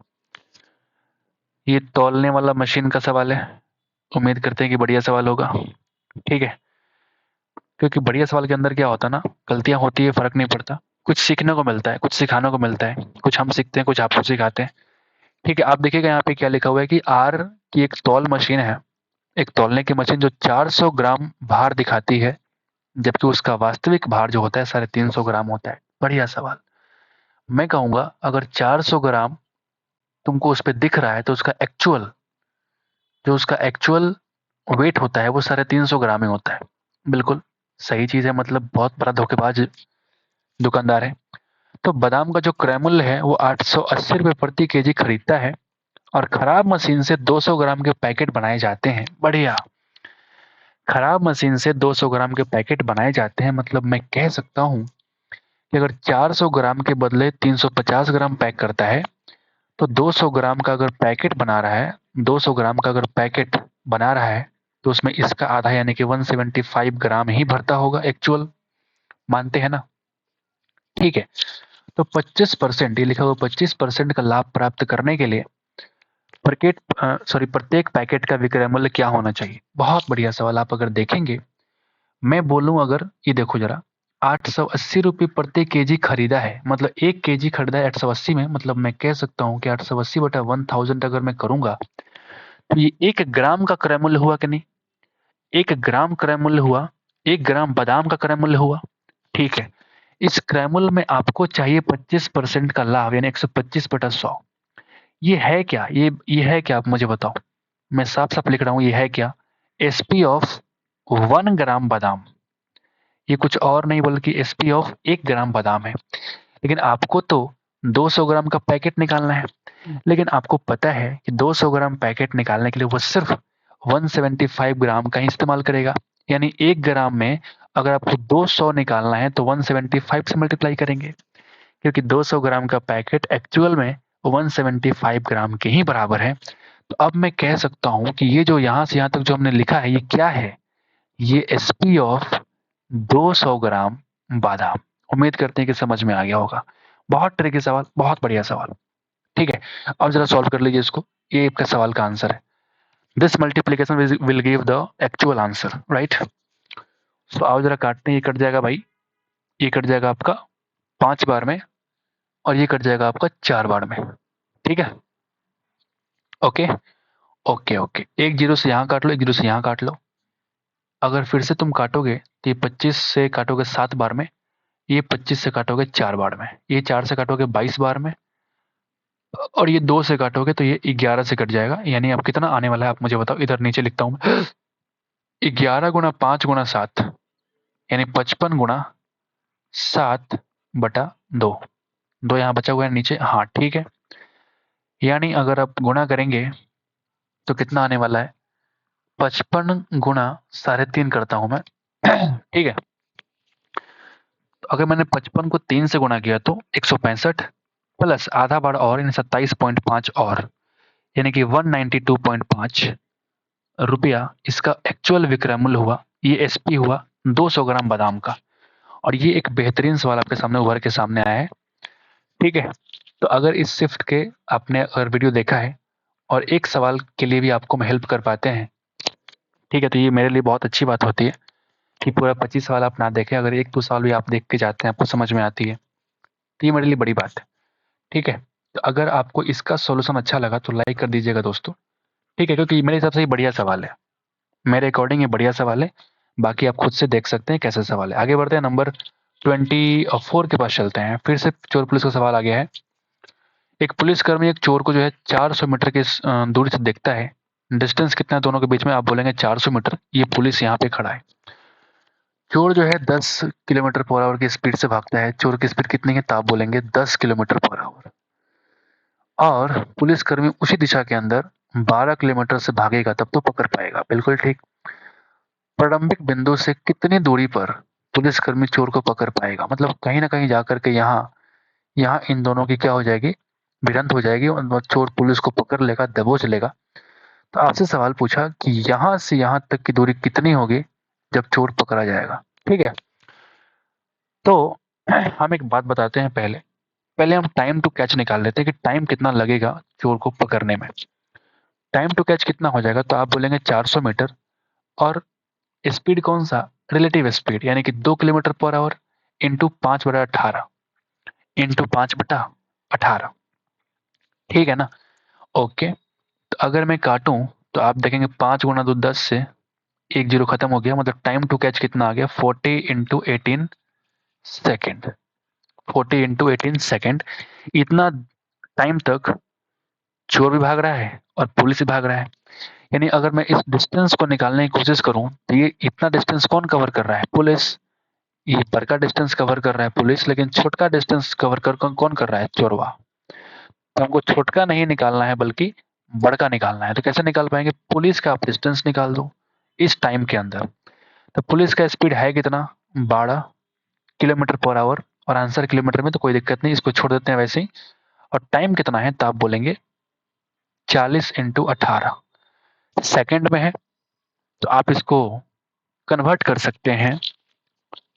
ये तौलने वाला मशीन का सवाल है। उम्मीद करते हैं कि बढ़िया सवाल होगा। ठीक है, क्योंकि बढ़िया सवाल के अंदर क्या होता है ना, गलतियां होती है, फर्क नहीं पड़ता, कुछ सीखने को मिलता है, कुछ सिखाने को मिलता है, कुछ हम सीखते हैं, कुछ आपको सिखाते हैं। ठीक है, आप देखिएगा यहाँ पे क्या लिखा हुआ है कि आर की एक तौल मशीन है, एक तौलने की मशीन जो 400 ग्राम भार दिखाती है, जबकि उसका वास्तविक भार जो होता है 350 ग्राम होता है। बढ़िया सवाल। मैं कहूंगा अगर 400 ग्राम तुमको उस पर दिख रहा है तो उसका एक्चुअल वेट होता है वो 350 ग्राम ही होता है। बिल्कुल सही चीज है, मतलब बहुत बड़ा धोखेबाज दुकानदार है। तो बादाम का जो क्रय मूल्य है वो 880 रुपये प्रति केजी खरीदता है और खराब मशीन से 200 ग्राम के पैकेट बनाए जाते हैं। बढ़िया, खराब मशीन से 200 ग्राम के पैकेट बनाए जाते हैं, मतलब मैं कह सकता हूं कि अगर 400 ग्राम के बदले 350 ग्राम पैक करता है तो 200 ग्राम का अगर पैकेट बना रहा है, 200 ग्राम का अगर पैकेट बना रहा है तो उसमें इसका आधा यानी कि 175 ग्राम ही भरता होगा एक्चुअल। मानते हैं ना? ठीक है, तो 25%, ये लिखा हुआ 25% का लाभ प्राप्त करने के लिए प्रत्येक पैकेट का विक्रय मूल्य क्या होना चाहिए? बहुत बढ़िया सवाल। आप अगर देखेंगे, मैं बोलूं अगर, ये देखो जरा, 880 रुपये प्रति केजी खरीदा है, मतलब 1 केजी खरीदा है 880 में, मतलब मैं कह सकता हूं कि 880 बटा 1000 अगर मैं करूंगा तो ये 1 ग्राम का क्रय मूल्य हुआ कि नहीं? 1 ग्राम क्रय मूल्य हुआ, 1 ग्राम बादाम का क्रय मूल्य हुआ। ठीक है, इस क्रय मूल्य में आपको चाहिए 25% का लाभ, यानी 125 बटा 100। ये है क्या? ये है क्या, आप मुझे बताओ। मैं साफ साफ लिख रहा हूं, ये है क्या? एसपी ऑफ 1 ग्राम बादाम, ये कुछ और नहीं बल्कि एसपी ऑफ 1 ग्राम बादाम है। लेकिन आपको तो 200 ग्राम का पैकेट निकालना है, लेकिन आपको पता है कि 200 ग्राम पैकेट निकालने के लिए वो सिर्फ 175 ग्राम का ही इस्तेमाल करेगा। यानी 1 ग्राम में अगर आपको 200 निकालना है तो 175 से मल्टीप्लाई करेंगे, क्योंकि 200 ग्राम का पैकेट एक्चुअल में 175 ग्राम के ही बराबर है। तो अब मैं कह सकता हूं कि ये जो यहां से यहां तक जो हमने लिखा है, ये क्या है? ये एसपी ऑफ 200 ग्राम बादाम। उम्मीद करते हैं कि समझ में आ गया होगा। बहुत ट्रिकी सवाल, बहुत बढ़िया सवाल। ठीक है, अब जरा सॉल्व कर लीजिए इसको। ये आपका सवाल का आंसर है। This multiplication will give the actual answer, right? तो आओ जरा काटते हैं, ये कट जाएगा भाई, ये कट जाएगा आपका 5 बार में, और ये कट जाएगा आपका 4 बार में। ठीक है, ओके ओके ओके। एक जीरो से यहाँ काट लो, एक जीरो से यहाँ काट लो। अगर फिर से तुम काटोगे तो ये 25 से काटोगे 7 बार में, ये 25 से काटोगे 4 बार में, ये 4 से काटोगे 22 बार में, और ये 2 से काटोगे तो ये 11 से कट जाएगा। यानी अब कितना आने वाला है आप मुझे बताओ। इधर नीचे लिखता हूं मैं 11 गुना 5 गुना 7, यानी 55 गुना 7 बटा 2। 2 यहाँ बचा हुआ है नीचे, हाँ ठीक है। यानी अगर आप गुणा करेंगे तो कितना आने वाला है? 55 गुना 3.5 करता हूं मैं ठीक है, तो अगर मैंने 55 को 3 से गुणा किया तो 165 प्लस आधा बार और, यानी 27.5 और, यानी कि 192.5 रुपया इसका एक्चुअल विक्रय मूल्य हुआ। ये एसपी हुआ 200 ग्राम बादाम का। और ये एक बेहतरीन सवाल आपके सामने उभर के सामने आया है। ठीक है, तो अगर इस शिफ्ट के आपने अगर वीडियो देखा है और एक सवाल के लिए भी आपको हेल्प कर पाते हैं, ठीक है, तो ये मेरे लिए बहुत अच्छी बात होती है कि पूरा 25 सवाल आप ना देखें, अगर एक दो सवाल भी आप देख के जाते हैं, आपको समझ में आती है, तो ये मेरे लिए बड़ी बात है। ठीक है, तो अगर आपको इसका सॉल्यूशन अच्छा लगा तो लाइक कर दीजिएगा दोस्तों। ठीक है, क्योंकि मेरे हिसाब से ये बढ़िया सवाल है, मेरे अकॉर्डिंग ये बढ़िया सवाल है। बाकी आप खुद से देख सकते हैं कैसा सवाल है। आगे बढ़ते हैं, नंबर 24 के पास चलते हैं। फिर से चोर पुलिस का सवाल आ गया है। एक पुलिसकर्मी एक चोर को जो है 400 मीटर की दूरी से देखता है। डिस्टेंस कितना है दोनों के बीच में? आप बोलेंगे 400 मीटर। ये पुलिस यहाँ पे खड़ा है। चोर जो है 10 किलोमीटर पर आवर की स्पीड से भागता है। चोर की स्पीड कितनी है? तो आप बोलेंगे 10 किलोमीटर पर आवर। और पुलिसकर्मी उसी दिशा के अंदर 12 किलोमीटर से भागेगा, तब तो पकड़ पाएगा। बिल्कुल ठीक। प्रारंभिक बिंदु से कितनी दूरी पर पुलिसकर्मी चोर को पकड़ पाएगा? मतलब कहीं ना कहीं जाकर के यहाँ यहाँ इन दोनों की क्या हो जाएगी? भिड़ंत हो जाएगी और चोर पुलिस को पकड़ लेगा, दबोच लेगा। तो आपसे सवाल पूछा कि यहाँ से यहाँ तक की दूरी कितनी होगी जब चोर पकड़ा जाएगा। ठीक है, तो हम एक बात बताते हैं। पहले पहले हम टाइम टू कैच निकाल लेते हैं कि टाइम कितना लगेगा चोर को पकड़ने में। टाइम टू कैच कितना हो जाएगा? तो आप बोलेंगे 400 मीटर, और स्पीड कौन सा? रिलेटिव स्पीड, यानी कि 2 kilometre per hour into 5/18 into 5/18। ठीक है ना? ओके, तो अगर मैं काटूं तो आप देखेंगे 5 गुना 2 10 से 1 जीरो खत्म हो गया। मतलब टाइम टू कैच कितना आ गया? 40 इंटू 18 सेकेंड। 40 into 18 second. इतना टाइम तक चोर भी भाग रहा है और पुलिस भी भाग रहा है। यानी अगर मैं इस डिस्टेंस को निकालने की कोशिश करूं तो ये इतना डिस्टेंस कौन कवर कर रहा है? पुलिस। ये बड़का डिस्टेंस कवर कर रहा है पुलिस, लेकिन छोटका डिस्टेंस कवर कर कौन कर रहा है? चोरवा। तो हमको छोटका नहीं निकालना है बल्कि बड़का निकालना है। तो कैसे निकाल पाएंगे? पुलिस का आप डिस्टेंस निकाल दो इस टाइम के अंदर। तो पुलिस का स्पीड है कितना? 12 किलोमीटर पर आवर। और आंसर किलोमीटर में तो कोई दिक्कत नहीं, इसको छोड़ देते हैं वैसे ही। और टाइम कितना है? तो आप बोलेंगे 40 इंटू 18 सेकेंड में है। तो आप इसको कन्वर्ट कर सकते हैं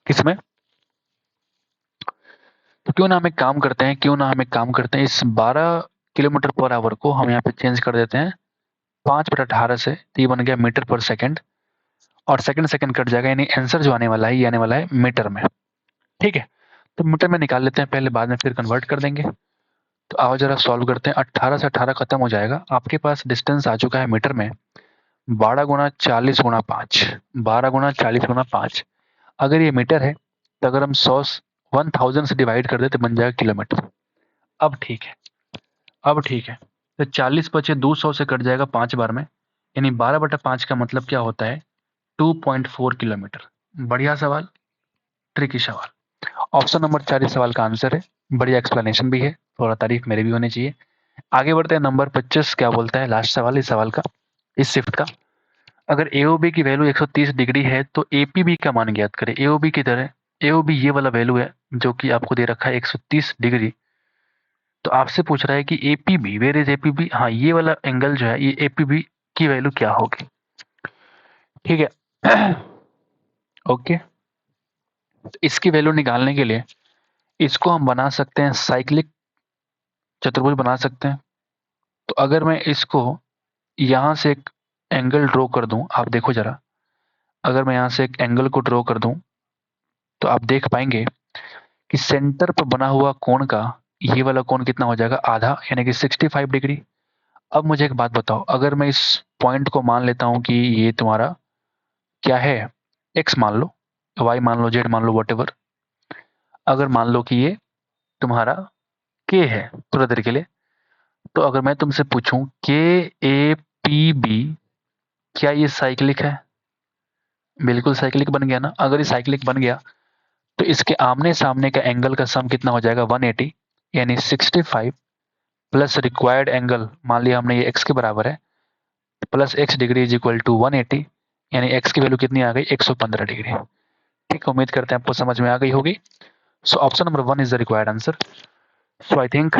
किसमें? तो क्यों ना हम एक काम करते हैं, इस 12 किलोमीटर पर आवर को हम यहाँ पे चेंज कर देते हैं 5/18 से, तो ये बन गया मीटर पर सेकंड, और सेकंड सेकंड कट जाएगा, यानी आंसर जो आने वाला है ये आने वाला है मीटर में। ठीक है, तो मीटर में निकाल लेते हैं पहले, बाद में फिर कन्वर्ट कर देंगे। तो आओ जरा सॉल्व करते हैं। 18 से 18 खत्म हो जाएगा, आपके पास डिस्टेंस आ चुका है मीटर में 12 × 40 × 5, 12 × 40 × 5। अगर ये मीटर है तो अगर हम 1000 से डिवाइड कर दे तो बन जाएगा किलोमीटर। अब ठीक है, तो 40 बचे 200 से कट जाएगा 5 बार में, यानी 12/5 का मतलब क्या होता है 2.4 किलोमीटर। बढ़िया सवाल, ट्रिकी सवाल। ऑप्शन नंबर 4 इस सवाल का आंसर है। बढ़िया एक्सप्लेनेशन भी है, थोड़ा तारीफ मेरे भी होनी चाहिए। आगे बढ़ते हैं, नंबर 25 क्या बोलता है, लास्ट सवाल इस सवाल का, इस शिफ्ट का। अगर एओबी की वैल्यू 130 डिग्री है तो एपीबी का मान ज्ञात करें। एओबी की तरह, एओबी ये वाला वैल्यू है जो कि आपको दे रखा है 130 डिग्री। तो आपसे पूछ रहा है कि एपीबी, वेयर इज एपीबी, हाँ ये वाला एंगल जो है ये एपीबी की वैल्यू क्या होगी। ठीक है ओके, तो इसकी वैल्यू निकालने के लिए इसको हम बना सकते हैं साइक्लिक चतुर्भुज बना सकते हैं। तो अगर मैं इसको यहां से एक एंगल ड्रॉ कर दूं, आप देखो जरा, अगर मैं यहां से एक एंगल को ड्रॉ कर दूं तो आप देख पाएंगे कि सेंटर पर बना हुआ कोण का ये वाला कोण कितना हो जाएगा, आधा, यानी कि 65 डिग्री। अब मुझे एक बात बताओ, अगर मैं इस पॉइंट को मान लेता हूं कि ये तुम्हारा क्या है, एक्स मान लो, वाई मान लो, जेड मान लो, वॉटेवर, अगर मान लो कि ये तुम्हारा के है थोड़ा देर के लिए, तो अगर मैं तुमसे पूछूं के ए पी बी, क्या ये साइक्लिक है? बिल्कुल साइक्लिक बन गया ना। अगर ये साइक्लिक बन गया तो इसके आमने सामने का एंगल का सम कितना हो जाएगा 180, यानी 65 प्लस रिक्वायर्ड एंगल, मान लिया हमने ये एक्स के बराबर है, plus X degree is equal to 180, यानी एक्स की वैल्यू कितनी आ गई 115 डिग्री। ठीक है, उम्मीद करते हैं आपको समझ में आ गई होगी। सो option number 1 is the required answer. So I think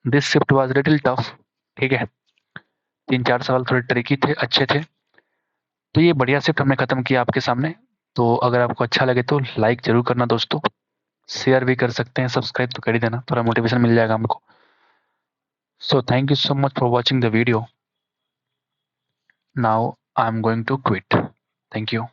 this shift was little tough. ठीक है, 3-4 सवाल थोड़े ट्रिकी थे, अच्छे थे। तो ये बढ़िया शिफ्ट हमने खत्म किया आपके सामने। तो अगर आपको अच्छा लगे तो लाइक जरूर करना दोस्तों, शेयर भी कर सकते हैं, सब्सक्राइब तो कर ही देना, थोड़ा मोटिवेशन मिल जाएगा हमको। So thank you so much for watching the video. Now I'm going to quit. Thank you.